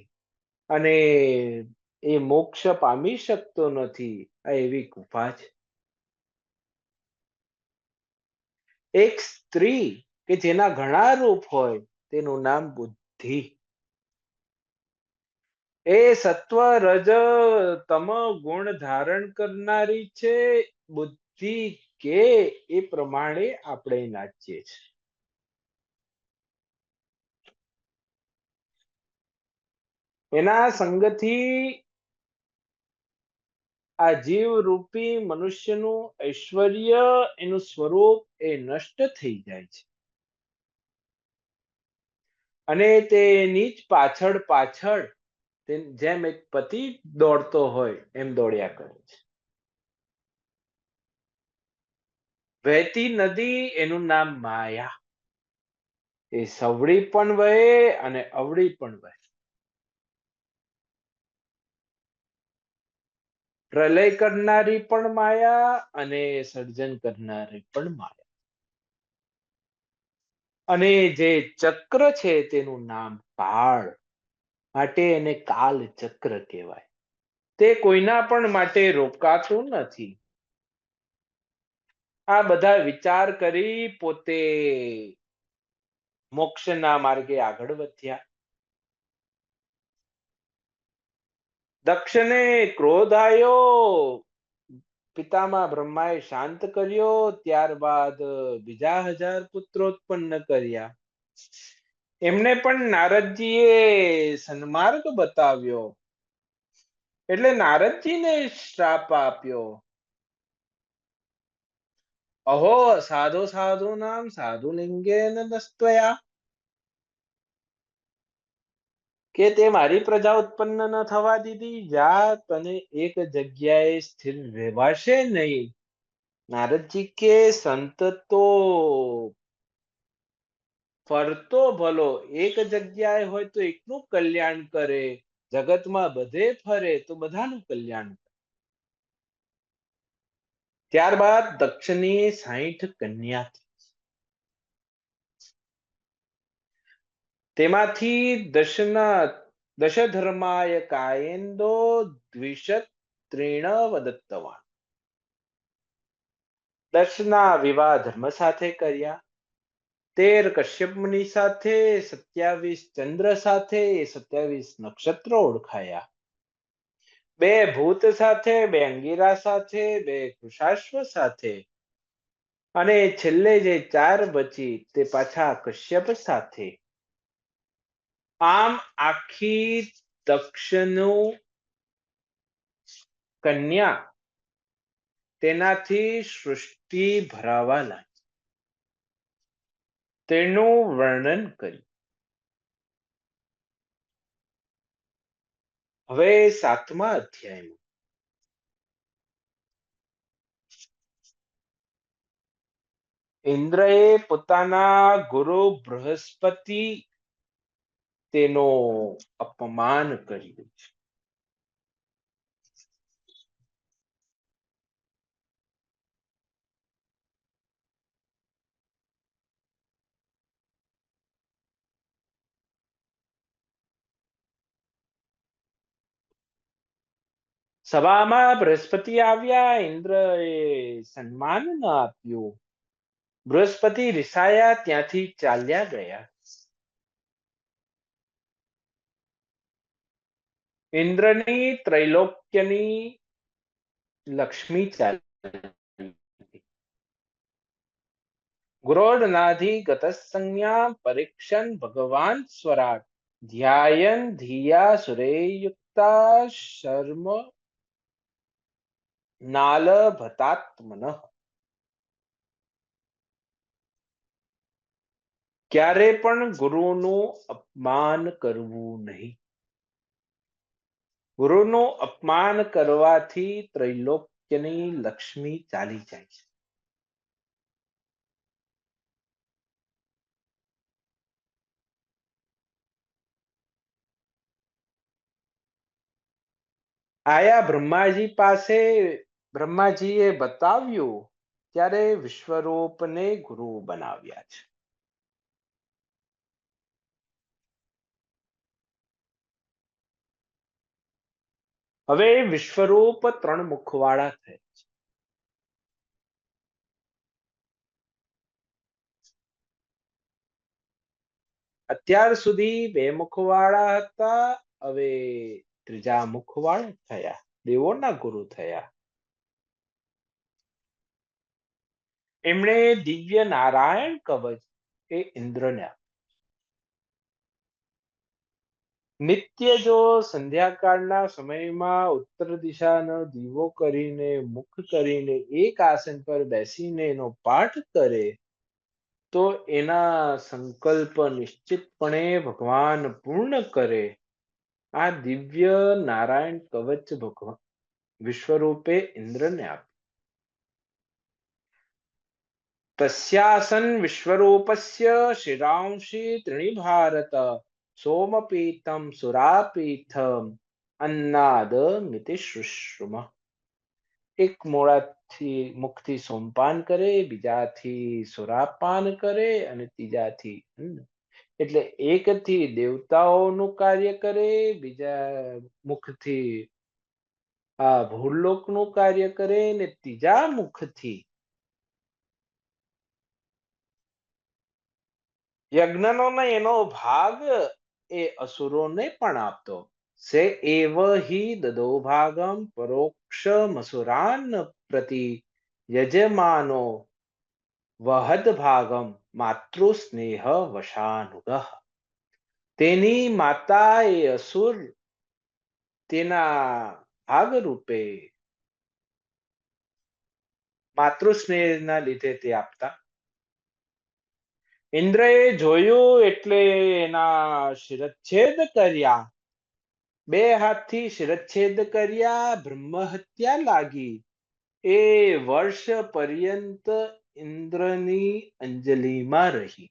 અને એ મોક્ષ પામી શકતો નથી. આ એવી ગુફા છે. એક સ્ત્રી કે જેના ઘણા રૂપ હોય તેનું નામ બુદ્ધિ. એ સત્વ રજ તમ ગુણ ધારણ કરનારી છે. બુદ્ધિ કે એ પ્રમાણે આપણે નાચીએ છીએ. એના સંગથી આ જીવ રૂપી મનુષ્યનું ઐશ્વર્ય એનું સ્વરૂપ એ નષ્ટ થઈ જાય છે. અને તેની જ પાછળ પાછળ જેમ એક પતિ દોડતો હોય એમ દોડ્યા કરે છે. વહેતી નદી એનું નામ માયા. એ સવડી પણ વહે અને અવળી પણ વહે. પ્રલય કરનારી પણ માયા અને સર્જન કરનારી પણ માયા. અને જે ચક્ર છે તેનું નામ કાળ, માટે એને કાલ ચક્ર કહેવાય. તે કોઈના પણ માટે રોકાતું નથી. આ બધા વિચાર કરી પોતે મોક્ષના માર્ગે આગળ વધ્યા. દક્ષને ક્રોધ આવ્યો પિતામહ બ્રહ્માએ શાંત કર્યો, ત્યારબાદ બીજા 1000 પુત્રોત્પન્ન કર્યા. એમને પણ નારદજીએ સન્માર્ગ બતાવ્યો, એટલે નારદજીને શ્રાપ આપ્યો. અહો સાધુ સાધુ નામ સાધુ લિંગેન નસ્ત્વયા, કે તે મારી પ્રજા ઉત્પન્ન ન થવા દીધી, જા તને એક જગ્યાએ સ્થિર રહેવાશે નહીં. નારદજી કે સંત તો ફરતો ભલો એક જગ્યાએ હોય તો એકનું કલ્યાણ કરે, જગતમાં બધે ફરે તો બધાનું કલ્યાણ કરે. ત્યારબાદ દક્ષની 60 કન્યા, તેમાંથી દશધર્માય કાયેન્દો દ્વિષત ત્રીણ વદત્તવાન. 10ના વિવાહ ધર્મ સાથે કર્યા, 13 કશ્યપ મુનિ સાથે, 27 ચંદ્ર સાથે, 27 નક્ષત્રો ઓળખાયા, 2 ભૂત સાથે, 2 અંગીરા સાથે, 2 કૃષાશ્વ સાથે, અને છેલ્લે જે 4 બચી તે પાછા કશ્યપ સાથે. આમ આખી દક્ષનું કન્યા તેનાથી સૃષ્ટિ ભરાવા લાગી. તેનું વર્ણન કર્યું. હવે 7મા અધ્યાયમાં ઇન્દ્રએ પોતાના ગુરુ બૃહસ્પતિ તેનો અપમાન કર્યું છે. સભામાં બૃહસ્પતિ આવ્યા, ઇન્દ્રએ સન્માન ન આપ્યું. બૃહસ્પતિ રિસાયા, ત્યાંથી ચાલ્યા ગયા. ઇન્દ્રની ત્રૈલોક્યની લક્ષ્મી ચાલી. ગુરોડનાધિ ગતસંજ્ઞા પરીક્ષણ ભગવાન સ્વરાટ, ધ્યાયન ધિયા સુરેયુક્તા શર્મ નાલભતાત્મનઃ. ક્યારે પણ ગુરુનું અપમાન કરવું નહીં. ગુરુનું અપમાન કરવાથી ત્રૈલોક્યની લક્ષ્મી ચાલી જાય છે. આયા બ્રહ્માજી પાસે, બ્રહ્માજીએ બતાવ્યું, ત્યારે વિશ્વરૂપને ગુરુ બનાવ્યા છે. હવે વિશ્વરૂપ 3 મુખવાળા થયા છે. અત્યાર સુધી 2 મુખવાળા હતા, હવે ત્રીજા મુખવાળા થયા, દેવોના ગુરુ થયા. એમણે દિવ્ય નારાયણ કવચ એ ઇન્દ્રને આપ્યું. નિત્ય જો સંધ્યાકાળના સમયમાં ઉત્તર દિશાનો દીવો કરીને, મુખ કરીને, એક આસન પર બેસીને એનો પાઠ કરે તો એના સંકલ્પ નિશ્ચિતપણે ભગવાન પૂર્ણ કરે. આ દિવ્ય નારાયણ કવચ ભગવાન વિશ્વરૂપે ઇન્દ્રને આપ્યું. તસ્યાસન વિશ્વરૂપસ્ય શિરાંશી ત્રીણિ ભારત, સોમપીતમ સુરાપીથમ અન્નાદ મિતિ શુશ્રુમ. એક મોડાથી મુખથી સોમપાન કરે, બીજાથી સુરાપાન કરે, અને ત્રીજાથી એટલે એકથી દેવતાઓનું કાર્ય કરે, બીજા મુખથી આ ભૂલોકનું કાર્ય કરે, ને ત્રીજા મુખથી યજ્ઞનો એનો ભાગ એ અસુરોને પણ આપતો. स एव हि ददो भागं परोक्षमसुरान् प्रति यजमानो વહદભાગમ માતૃસ્નેહ વશાનુગઃ. તેની માતા એ અસુર તેના ભાગરૂપે માતૃસ્નેહના લીધે તે આપતા. ઇન્દ્રએ જોયું એટલે એના શિરચ્છેદ કર્યા. બે હાથથી શિરચ્છેદ કર્યા, બ્રહ્મ હત્યા લાગી. એ વર્ષ પર્યંત ઇન્દ્રની અંજલિમાં રહી.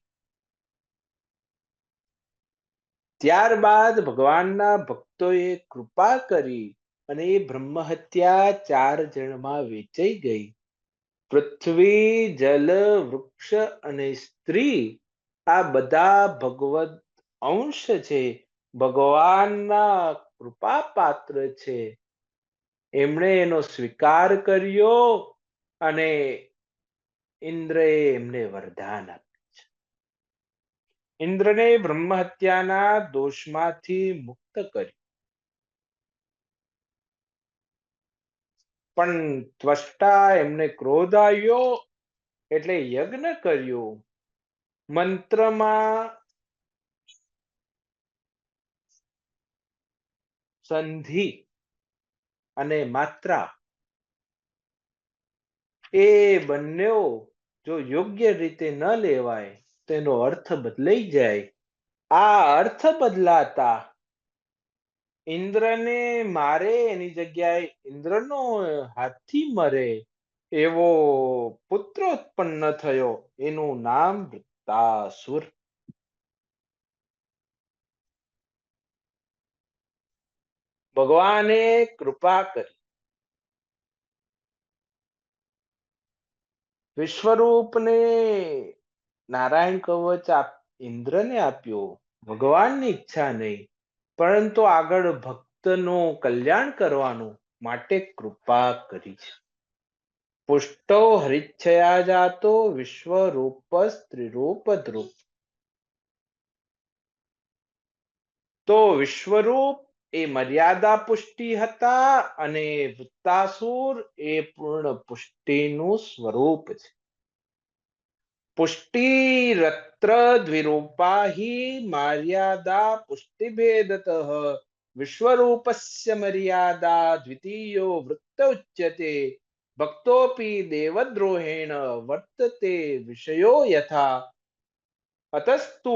ત્યારબાદ ભગવાનના ભક્તોએ કૃપા કરી અને એ બ્રહ્મ હત્યા 4 જણમાં વેચાઈ ગઈ. પૃથ્વી, જલ, વૃક્ષ અને સ્ત્રી આ બધા ભગવદ અંશ છે, ભગવાનના કૃપા પાત્ર છે. એમણે એનો સ્વીકાર કર્યો અને ઇન્દ્રએ એમને વરદાન આપ્યું છે. ઇન્દ્રને બ્રહ્મ હત્યાના દોષમાંથી મુક્ત કર્યું. પણ ત્વષ્ટા એમને ક્રોધ આવ્યો એટલે યજ્ઞ કર્યો. મંત્રમાં સંધિ અને માત્રા એ બંનેઓ જો યોગ્ય રીતે ન લેવાય તેનો અર્થ બદલાઈ જાય. આ અર્થ બદલાતા ઇન્દ્રને મારે એની જગ્યાએ ઇન્દ્રનો હાથથી મરે એવો પુત્ર ઉત્પન્ન થયો. એનું નામ વૃત્તાસુર. ભગવાને કૃપા કરી. વિશ્વરૂપને નારાયણ કવચ ઇન્દ્રને આપ્યો. ભગવાનની ઈચ્છા નહીં, પરંતુ આગળ ભક્તનું કલ્યાણ કરવાનું માટે કૃપા કરી છે. પુષ્ટો હરિચ્છયા જાતો વિશ્વરૂપ સ્ત્રીરૂપ ધ્રુવ. તો વિશ્વરૂપ એ મર્યાદા પુષ્ટિ હતા અને વૃત્તાસુર એ પૂર્ણ પુષ્ટિનું સ્વરૂપ છે. પુષ્ટિરત્ર દ્વિરૂપા હિ મર્યાદા પુષ્ટિભેદતઃ વિશ્વરૂપસ્ય મર્યાદા દ્વિતીયો વૃત્ત ઉચ્યતે. ભક્તોપી દેવદ્રોહેણ વર્તતે વિષયો યથા. અતસ્તુ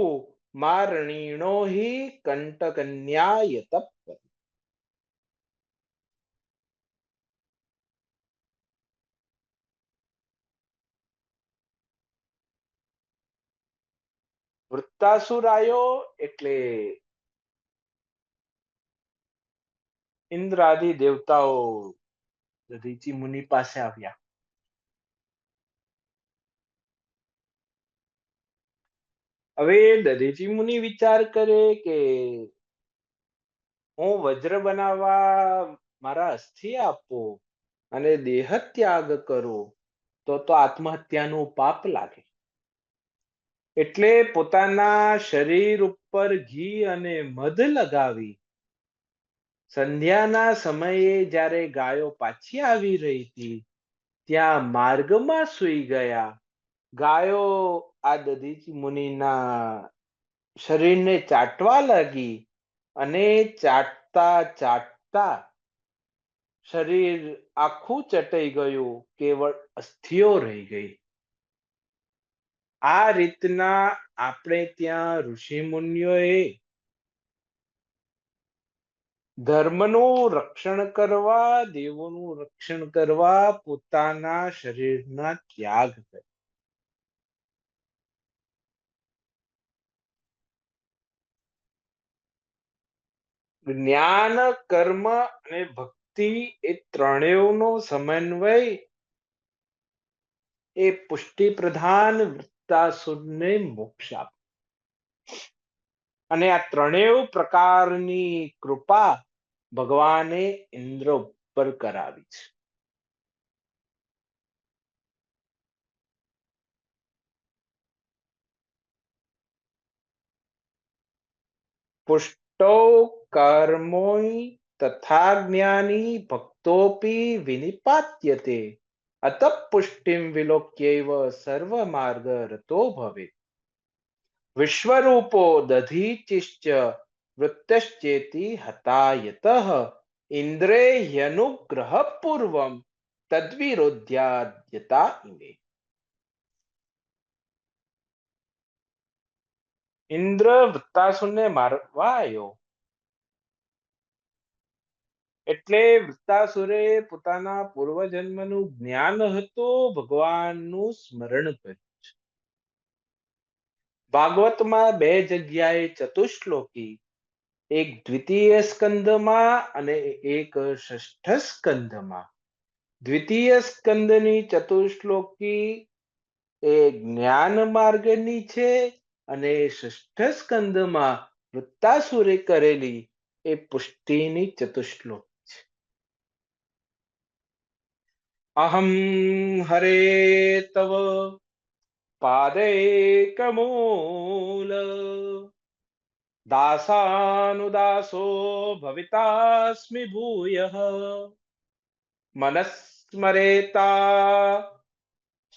મારણીણો હિ કંટકન્યાય તપ. વૃત્તાસુર આયો એટલે ઇન્દ્રાદિ દેવતાઓ દધીચી મુનિ પાસે આવ્યા. હવે દધીચી મુનિ વિચાર કરે કે હું વજ્ર બનાવવા મારા અસ્થિ આપો અને દેહ ત્યાગ કરો તો આત્મહત્યાનું પાપ લાગે. એટલે પોતાના શરીર ઉપર ઘી અને મધ લગાવી સંધ્યાના સમયે જ્યારે ગાયો પાછી આવી રહી હતી ત્યાં માર્ગમાં સૂઈ ગયા. ગાયો આ દધીચી મુનિના શરીરને ચાટવા લાગી અને ચાટતા ચાટતા શરીર આખું ચટાઈ ગયું, કેવળ અસ્થિઓ રહી ગઈ. આ રીતના આપણે ત્યાં ઋષિ મુનિઓએ ધર્મનું રક્ષણ કરવા, દેવોનું રક્ષણ કરવા પોતાના શરીરના ત્યાગ કર્યા. જ્ઞાન, કર્મ અને ભક્તિ એ ત્રણેયનો સમન્વય એ પુષ્ટિ પ્રધાન વૃત્તાસુરને મોક્ષ આપ્યો. અને આ ત્રણેય પ્રકારની કૃપા ભગવાને ઇન્દ્ર ઉપર કરાવી છે. પુષ્ટો कर्मोऽयि तथा ज्ञानी भक्तोऽपि विनिपात्यते अतः पुष्टिं विलोक्यैव सर्वमार्गरतो भवेत्। विश्वरूपो दधीचिश्च वृत्तश्चेति हता यतः इन्द्रे ह्यनुग्रहपूर्वं तद्विरोध्याद्यता इमे। ઇન્દ્ર વૃત્તાસુરને મારવા આવ્યો એટલે વૃત્તાસુરે પોતાના પૂર્વજન્મનું જ્ઞાન હતું ભગવાનનું સ્મરણ કર્યું. ભાગવતમાં બે જગ્યાએ ચતુશ્લોકી, એક દ્વિતીય સ્કંદમાં અને એક ષષ્ઠ સ્કંદમાં. દ્વિતીય સ્કંદની ચતુશ્લોકી એ જ્ઞાન માર્ગની છે અને ષષ્ઠ સ્કંદમાં વૃત્તાસુરે કરેલી એ પુષ્ટિની ચતુશ્લોક છે. અહમ હરે તવ પાદૈકમૂલ દાસાનુદાસો ભવિતાસ્મિ ભૂયઃ મનસ્મરેતા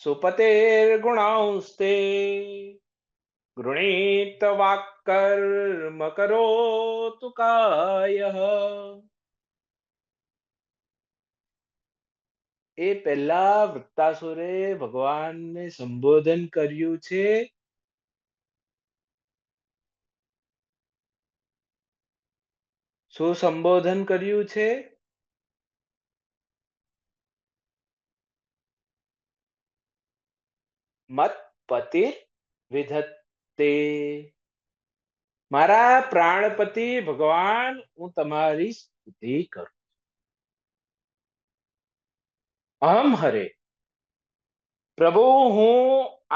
સુપતેર્ગુણાંસ્તે ગૃણીત વાક્કર્મ કરોતુ કાયઃ. એ પહેલા વૃત્તાસુરે ભગવાનને સંબોધન કર્યું છે. શું સંબોધન કર્યું છે? મત પતિ વિધત્તે. મારા પ્રાણપતિ ભગવાન, હું તમારી સ્તુતિ કરું. અહમ હરે, પ્રભુ હું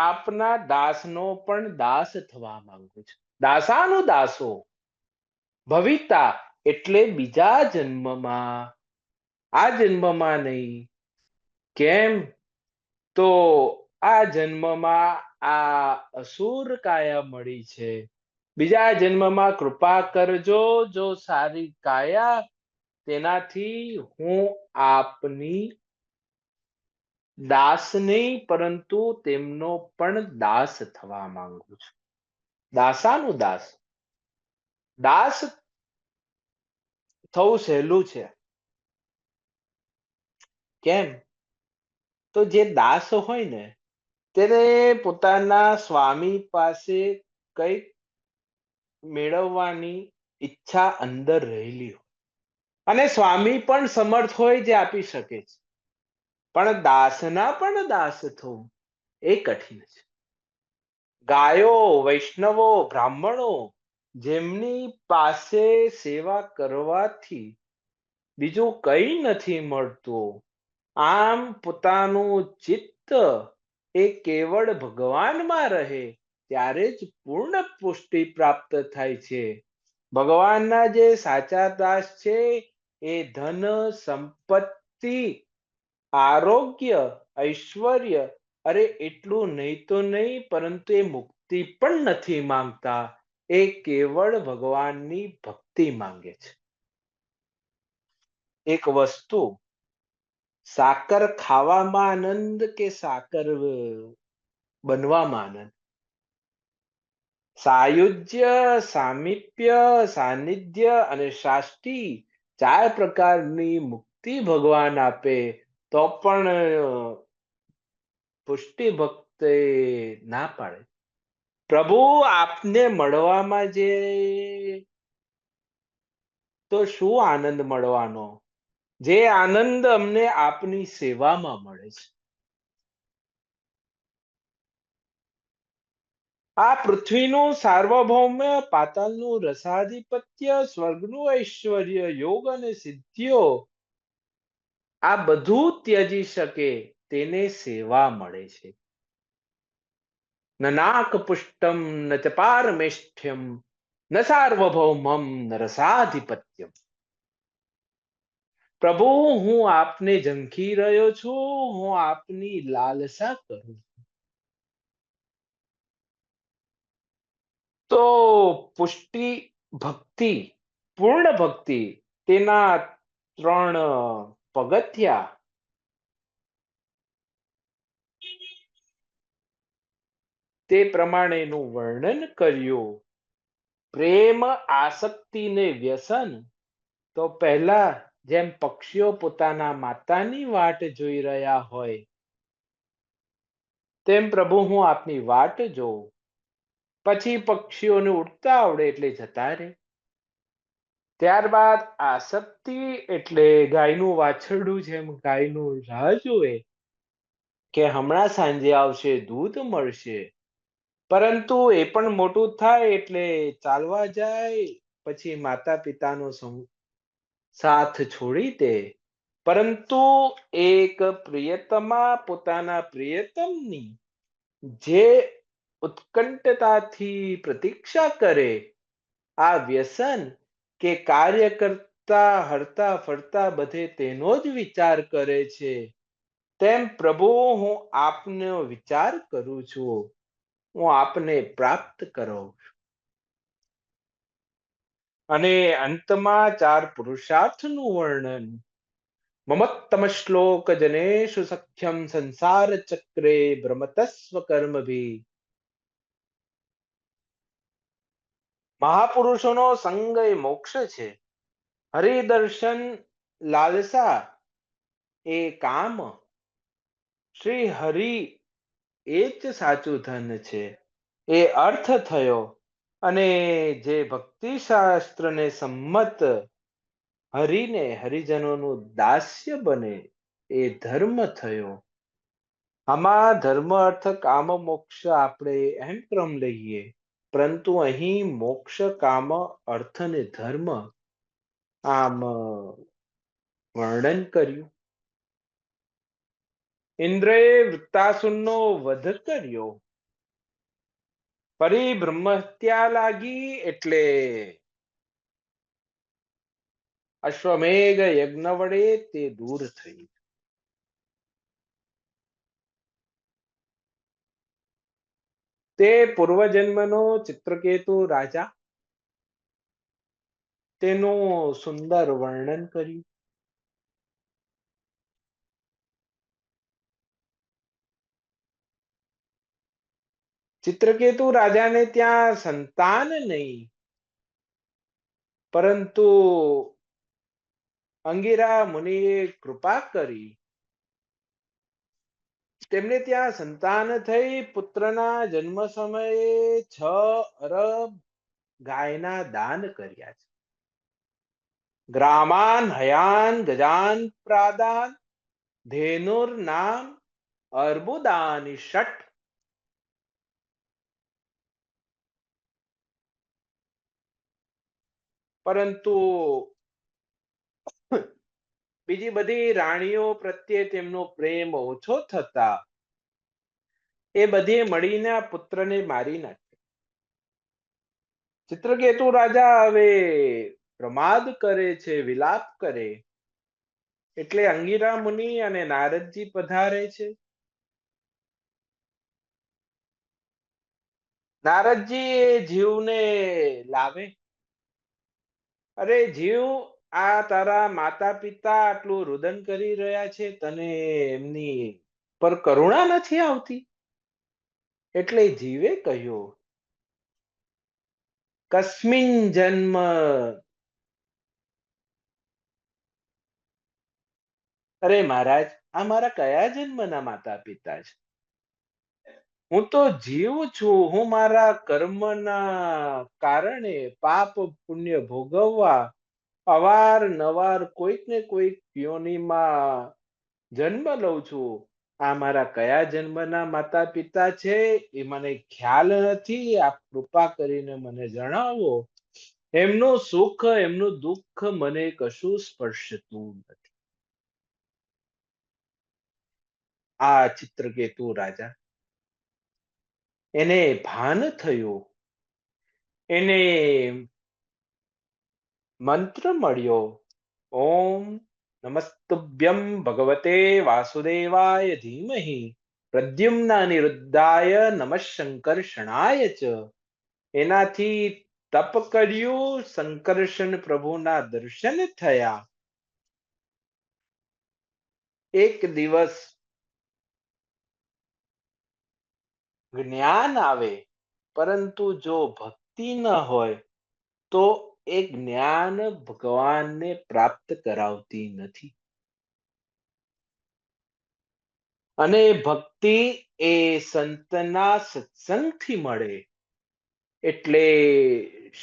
આપના દાસનો પણ દાસ થવા માંગુ છું. દાસાનો દાસો ભવિતા એટલે બીજા જન્મમાં, આ જન્મમાં નહીં. કેમ? તો આ જન્મમાં આ અસુર કાયા મળી છે. બીજા જન્મમાં કૃપા કરજો. જો સારી કાયા, તેનાથી હું આપની દાસ નહીં પરંતુ તેમનો પણ દાસ થવા માંગુ છું. દાસાનું દાસ. દાસ થવું સહેલું છે. કેમ? તો જે દાસ હોય ને તેને પોતાના સ્વામી પાસે કંઈક મેળવવાની ઈચ્છા અંદર રહેલી હોય અને સ્વામી પણ સમર્થ હોય જે આપી શકે છે. પણ દાસના પણ દાસ થવું એ કઠિન છે. ગાયો, વૈષ્ણવો, બ્રાહ્મણો જેમની પાસે સેવા કરવાથી બીજું કંઈ નથી મળતું, આમ પોતાનું ચિત્ત એ કેવળ ભગવાનમાં રહે ત્યારે જ પૂર્ણ પુષ્ટિ પ્રાપ્ત થાય છે. ભગવાનના જે સાચા દાસ છે એ ધન, સંપત્તિ, આરોગ્ય, ઐશ્વર્ય, અરે એટલું નહીં તો નહીં પરંતુ એ મુક્તિ પણ નથી માંગતા. એ કેવળ ભગવાનની ભક્તિ માંગે છે. એક વસ્તુ, સાકર ખાવામાં આનંદ કે સાકર બનવામાં આનંદ? સાયુજ્ય, સામીપ્ય, સાનિધ્ય અને શાષ્ટી, 4 પ્રકારની મુક્તિ ભગવાન આપે તો પણ પુષ્ટિ ભક્તે ના પાડે. પ્રભુ આપને મળવામાં જે તો શું આનંદ મળવાનો, જે આનંદ અમને આપની સેવામાં મળે છે. આ પૃથ્વીનું સાર્વભૌમ્ય, પાતાળનું રસાધિપત્ય, સ્વર્ગનું ઐશ્વર્ય, યોગ અને સિદ્ધિઓ, આ બધું ત્યજી શકે તેને સેવા મળે છે. ન નાક પુષ્ટમ ન ચ પારમેષ્ઠ્યમ ન સાર્વભૌમમ ન રસાધિપત્યમ. પ્રભુ હું આપને ઝંખી રહ્યો છું, હું આપની લાલસા કરું. તો પુષ્ટિ ભક્તિ પૂર્ણ ભક્તિ, તેના 3 પગથિયા, તે પ્રમાણેનું વર્ણન કર્યું. પ્રેમ, આસક્તિ ને વ્યસન, તો પહેલા જેમ પક્ષીઓ પોતાના માતાની વાટ જોઈ રહ્યા હોય, તેમ પ્રભુ હું આપની વાટ જોઉં. પછી પક્ષીઓને ઉડતા આવડે એટલે જતા રહે. ત્યારબાદ આસક્તિ એટલે ગાયનું વાછરડું જેમ ગાયનું રાહ જોવે કે હમણાં સાંજે આવશે, દૂધ મળશે. પરંતુ એ પણ મોટું થાય એટલે ચાલવા જાય, પછી માતા પિતાનો સાથ છોડી દે. પરંતુ એક પ્રિયતમા પોતાના પ્રિયતમની જે ઉત્કંઠતાથી પ્રતીક્ષા કરે, આ વ્યસન કે કાર્ય કરતા હરતા ફરતા બધે તેનો જ વિચાર કરે છે, તેમ પ્રભુ હું આપનો વિચાર કરું છું, હું આપને પ્રાપ્ત કરો. અને અંતમાં 4 પુરુષાર્થનું વર્ણન. મમત્તમ શ્લોક જનેષુ સખ્યમ સંસાર ચક્રે ભ્રમતસ્વ કર્મભી. મહાપુરુષોનો સંગ એ મોક્ષ છે. હરિદર્શન લાલસા એ કામ. શ્રી હરિ એ જ સાચું ધન છે, એ અર્થ થયો. અને જે ભક્તિ શાસ્ત્રને સંમત હરિને હરિજનોનું દાસ્ય બને, એ ધર્મ થયો. આમાં ધર્મ અર્થ કામ મોક્ષ આપણે એમ ક્રમ લઈએ, પરંતુ અહીં મોક્ષ કામ અર્થ અને ધર્મ આમ વર્ણન કર્યું. ઇન્દ્રએ વૃત્તાસુરનો વધ કર્યો. ફરી બ્રહ્મ હત્યા લાગી એટલે અશ્વમેઘ યજ્ઞ વડે તે દૂર થઈ. તે પૂર્વજન્મનો ચિત્રકેતુ રાજા, તેનું સુંદર વર્ણન કર્યું. ચિત્રકેતુ રાજાને ત્યાં સંતાન નહીં, પરંતુ અંગિરા મુનિએ કૃપા કરી, તેમને ત્યાં સંતાન થઈ. પુત્રના જન્મ સમયે 6 અરબ ગાયના દાન કર્યા છે. ગ્રામાન હયાન ગજાન પ્રાદાન ધેનુર નામ અર્બુદાની ષટ. પરંતુ બીજી બધી રાણીઓ પ્રત્યે તેમનો પ્રેમ ઓછો થતા એ બધી મળીને આ પુત્રને મારી નાખ્યો. ચિત્રકેતુ રાજા હવે પ્રમાદ કરે છે, વિલાપ કરે, એટલે અંગિરા મુનિ અને નારદજી પધારે છે. નારદજી એ જીવને લાવે. અરે જીવ, આ તારા માતા પિતા આટલું રુદન કરી રહ્યા છે, તને એમની પર કરુણા નથી આવતી? એટલે જીવે કહ્યું, કસ્મિન જન્મ. અરે મહારાજ, આ મારા કયા જન્મના માતા પિતા છે? હું તો જીવ છું. હું મારા કર્મના કારણે પાપ પુણ્ય ભોગવવા અવારનવાર કોઈક ને કોઈક યોનિમાં જન્મ લઉં છું. આ મારા કયા જન્મના માતા પિતા છે એ મને ખ્યાલ નથી. આપ કૃપા કરીને મને જણાવો. એમનું સુખ એમનું દુઃખ મને કશું સ્પર્શતું નથી. આ ચિત્રકેતુ રાજા, એને ભાન થયું, એને મંત્ર મળ્યો. ઓમ નમસ્તુભ્યમ ભગવતે વાસુદેવાય ધીમહિ પ્રદ્યુમ્ન નિરુદ્ધાય નમઃ શંકર્ષણાય ચ. એનાથી તપ કર્યું, સંકર્ષણ પ્રભુના દર્શન થયા. એક દિવસ જ્ઞાન આવે, પરંતુ જો ભક્તિ ન હોય તો એ જ્ઞાન ભગવાનને પ્રાપ્ત કરાવતી નથી. અને ભક્તિ એ સંતના સત્સંગથી મળે. એટલે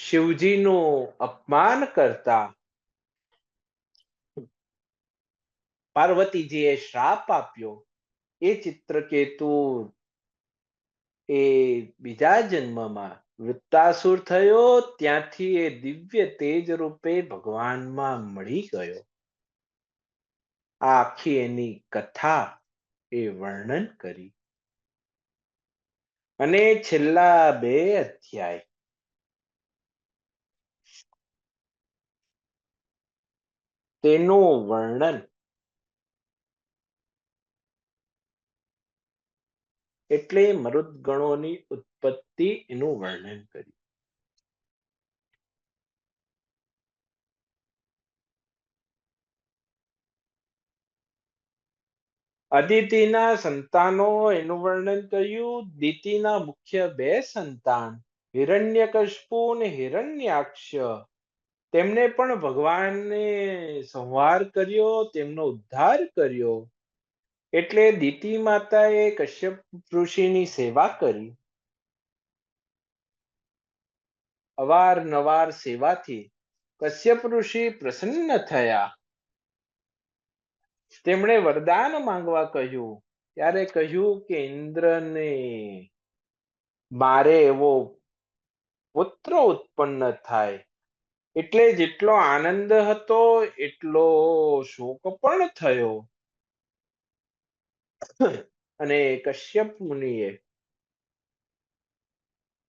શિવજીનું અપમાન કરતા પાર્વતીજીએ શ્રાપ આપ્યો. એ ચિત્રકેતુ એ બીજા જન્મમાં વૃત્તાસુર થયો, ત્યાંથી એ દિવ્ય તેજ રૂપે ભગવાનમાં મળી ગયો. આ આખી એની કથા એ વર્ણન કરી. અને છેલ્લા 2 અધ્યાય તેનું વર્ણન એટલે મરુદ્ગણોની ઉત્પત્તિ એનું વર્ણન કર્યું. અદિતિના સંતાનો એનું વર્ણન કર્યું. દિતિના મુખ્ય 2 સંતાન હિરણ્યકશિપુ અને હિરણ્યાક્ષ, તેમને પણ ભગવાને સંહાર કર્યો, તેમનો ઉદ્ધાર કર્યો. એટલે દિતિ માતાએ કશ્યપ ઋષિની સેવા કરી. અવારનવાર સેવાથી કશ્યપ ઋષિ પ્રસન્ન થયા. તેમણે વરદાન માંગવા કહ્યું. ત્યારે કહ્યું કે ઇન્દ્રને મારે એવો પુત્ર ઉત્પન્ન થાય. એટલે જેટલો આનંદ હતો એટલો શોક પણ થયો. અને કશ્યપ મુનિએ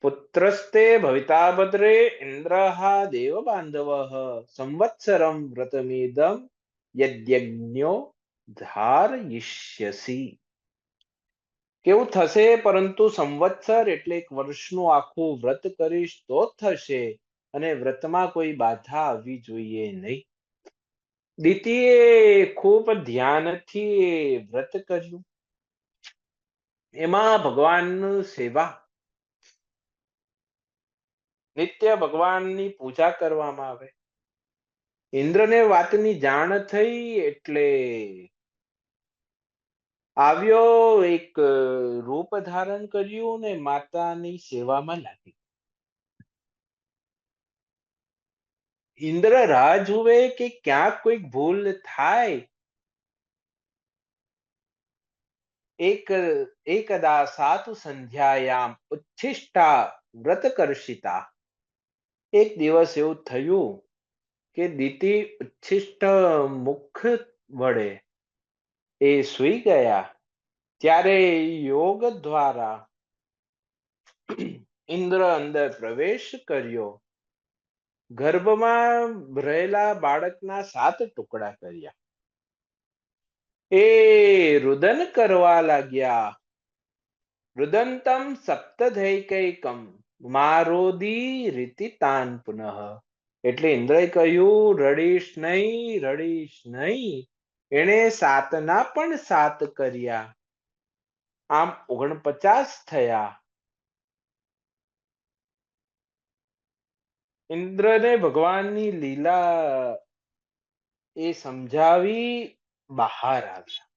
પુત્રસ્તે ભવિતા ભદ્રે ઇન્દ્રઃ દેવ બાંધવઃ સંવત્સરમ વ્રતમિદં યજ્ઞો ધારયિષ્યસી. કેવું થશે? પરંતુ સંવત્સર એટલે 1 વર્ષનું આખું વ્રત કરીશ તો થશે. અને વ્રતમાં કોઈ બાધા આવવી જોઈએ નહીં. દિતિએ ખૂબ ધ્યાનથી વ્રત કર્યું. એમાં ભગવાનનું સેવા, નિત્ય ભગવાનની પૂજા કરવામાં આવે. ઇન્દ્રને વાતની જાણ થઈ એટલે આવ્યો, એક રૂપ ધારણ કર્યું ને માતાની સેવામાં લાગી. ઇન્દ્ર રાહ જુએ કે ક્યાંક કોઈક ભૂલ થાય. એકદા સાતુ સંધ્યાયામ ઉચ્છિષ્ટા વ્રતકર્ષિતા. એક દિવસ એવું થયું કે દિતિ ઉચ્છિષ્ટ મુખ વડે એ સૂઈ ગયા. ત્યારે યોગ દ્વારા ઇન્દ્ર અંદર પ્રવેશ કર્યો. ગર્ભમાં રહેલા બાળકના 7 ટુકડા કર્યા. એ રુદન કરવા લાગ્યા. રુદંતમ સપ્તધૈકૈકમ મારોદી રીતિતાન પુનઃ. એટલે ઇન્દ્રએ કહ્યું, રડીશ નહીં, રડીશ નહીં. એણે 7ના પણ 7 કર્યા. આમ 49 થયા. ઇન્દ્રને ભગવાનની લીલા એ સમજાવી બહાર આવ્યા.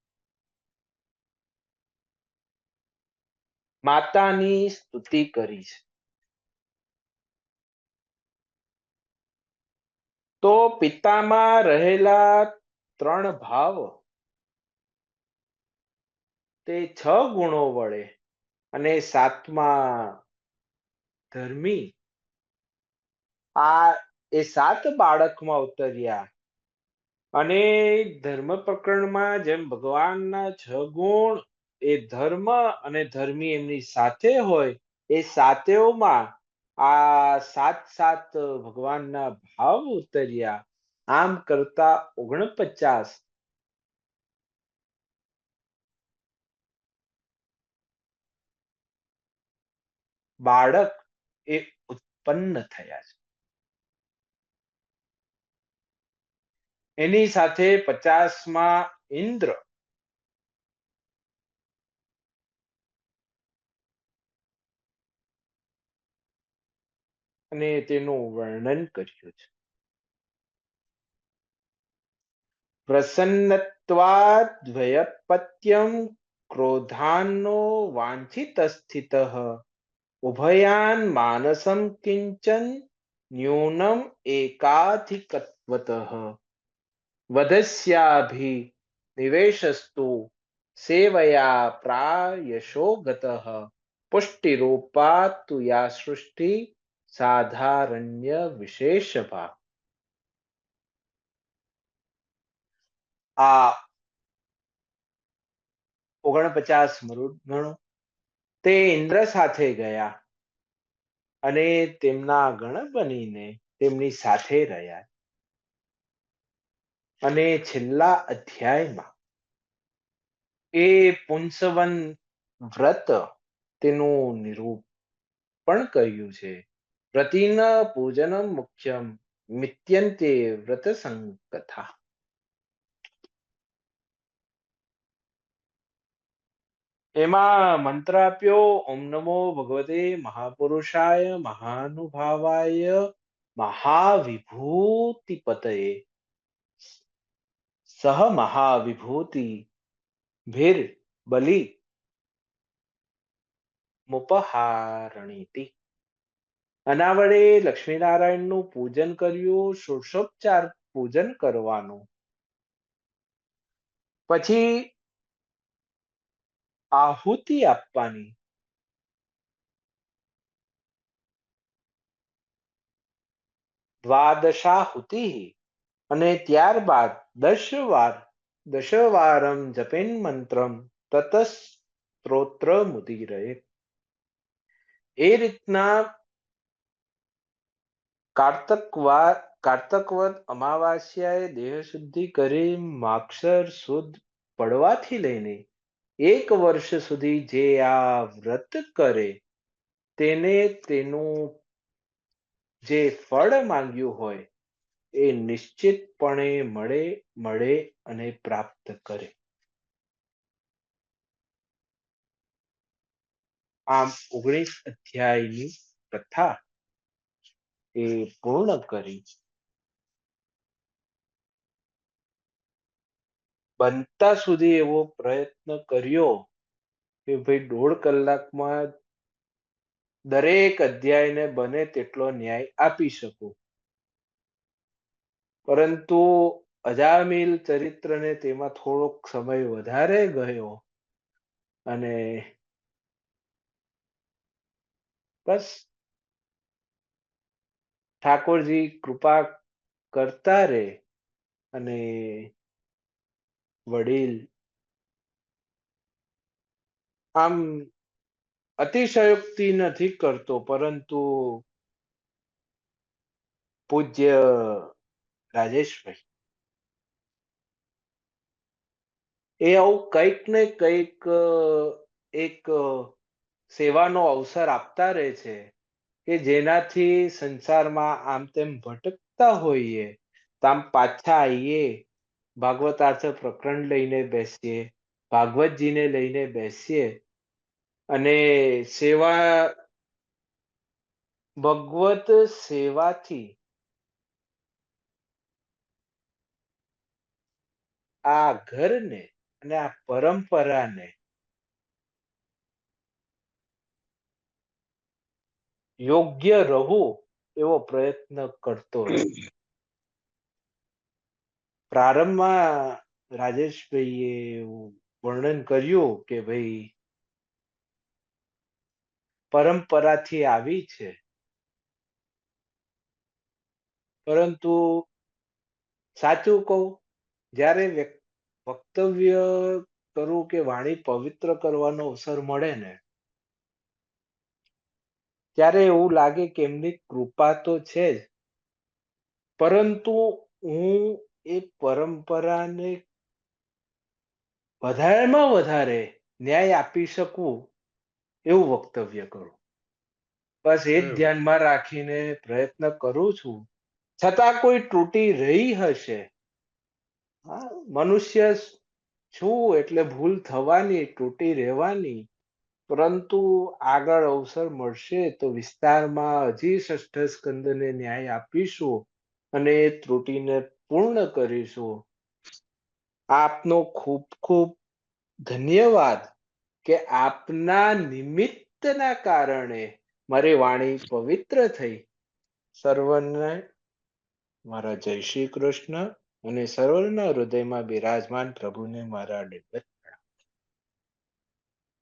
માતાની સ્તુતિ કરી છે. તો પિતામાં રહેલા 3 ભાવ તે 6 ગુણો વડે અને 7મા ધર્મી આ એ 7 બાળકમાં ઉતર્યા. અને ધર્મ પ્રકરણમાં જેમ ભગવાનના 6 ગુણ એ ધર્મ અને ધર્મી એમની સાથે હોય, એ સાતેયમાં આ 7 ભગવાનના ભાવ ઉતર્યા. આમ કરતા 49 બાળક એ સંપન્ન થયા છે. એની સાથે 50માં ઇન્દ્ર અને તેનું વર્ણન કર્યું છે. પ્રસન્નત્વાદ્વયપત્યમ ક્રોધાન્નો વાંછિત સ્થિત ઉભયાન માનસમ કિંચન ન્યૂનમ એકાધિકત્વતઃ વધસ્યાભિ નિવેશસ્તુ સેવયા પ્રાયશો ગતઃ પુષ્ટિરૂપા તુ યા સૃષ્ટિ સાધારણ્ય વિશેષ ભાગ. આ 49 ગણો તે ઇન્દ્ર સાથે ગયા અને તેમના ગણ બનીને તેમની સાથે રહ્યા. અને છેલ્લા અધ્યાયમાં એ પુંસવન વ્રત તેનું નિરૂપણ કર્યું છે. પ્રતિન પૂજનમ મુખ્યમ મિત્યંતે વ્રત સંકથા. એમાં મંત્ર આપ્યો ઓમ નમો ભગવતે મહાપુરુષાય મહાનુભાવાય મહાવિભૂતિપતયે સહ મહાવિભૂતિ ભીર બલિ મુપહારણીતિ. આના વડે લક્ષ્મીનારાયણનું પૂજન કર્યું, ષોડશોપચાર પૂજન કરવાનું. પછી આહુતિ આપવાની. દ્વાદશાહુતિ અને ત્યારબાદ 10 વાર દશવારમ જપેન મંત્રમ તત સ્ત્રોત્ર મુદીરયે. એ રીતના કારતકવદ અમાવાસ્યાએ દેહ શુદ્ધિ કરી માક્ષર શુદ્ધ પડવાથી લઈને 1 વર્ષ સુધી જે આ વ્રત કરે તેને તેનું જે ફળ માંગ્યું હોય એ નિશ્ચિતપણે મળે અને પ્રાપ્ત કરે. આમ 19 અધ્યાયની કથા એ પૂર્ણ કરી. બનતા સુધી એવો પ્રયત્ન કર્યો કે ભાઈ 1.5 કલાકમાં દરેક અધ્યાયને બને તેટલો ન્યાય આપી શકું. પરંતુ અજામિલ ચરિત્રને તેમાં થોડોક સમય વધારે ગયો અને બસ ઠાકોરજી કૃપા કરતા રે અને વડીલ આમ અતિશયોક્તિ નથી કરતો, પરંતુ પૂજ્ય રાજેશભાઈ એ આવું કંઈક ને કંઈક એક સેવાનો અવસર આપતા રહે છે કે જેનાથી સંસારમાં આમ તેમ ભટકતા હોઈએ તો આમ પાછા આવીએ, ભાગવતાર્થ પ્રકરણ લઈને બેસીએ, ભાગવતજીને લઈને બેસીએ અને ભગવત સેવાથી આ ઘરને અને આ પરંપરાને યોગ્ય રહું એવો પ્રયત્ન કરતો રહું. પ્રારંભમાં રાજેશભાઈએ એવું વર્ણન કર્યું કે ભાઈ પરંપરાથી આવી છે, પરંતુ સાચું કહું, જ્યારે વક્તવ્ય કરું કે વાણી પવિત્ર કરવાનો અવસર મળે ને ત્યારે એવું લાગે કે એમની કૃપા તો છે જ, પરંતુ હું એ પરંપરાને વધારેમાં વધારે ન્યાય આપી શકું એવું વક્તવ્ય કરું. બસ એ જ બરોબર. ધ્યાનમાં રાખીને પ્રયત્ન કરું છું. છતાં કોઈ ત્રુટી રહી હશે. હા, મનુષ્ય છું એટલે ભૂલ થવાની, ત્રુટી રહેવાની. પરંતુ આગળ અવસર મળશે તો વિસ્તારમાં હજી ષષ્ઠ સ્કંદને ન્યાય આપીશું અને એ ત્રુટીને પૂર્ણ કરીશું. આપનો ખૂબ ખૂબ ધન્યવાદ કે આપના નિમિત્તના કારણે મારી વાણી પવિત્ર થઈ. સર્વને મારા જય શ્રી કૃષ્ણ અને સર્વના હૃદયમાં બિરાજમાન પ્રભુને મારા દંડવત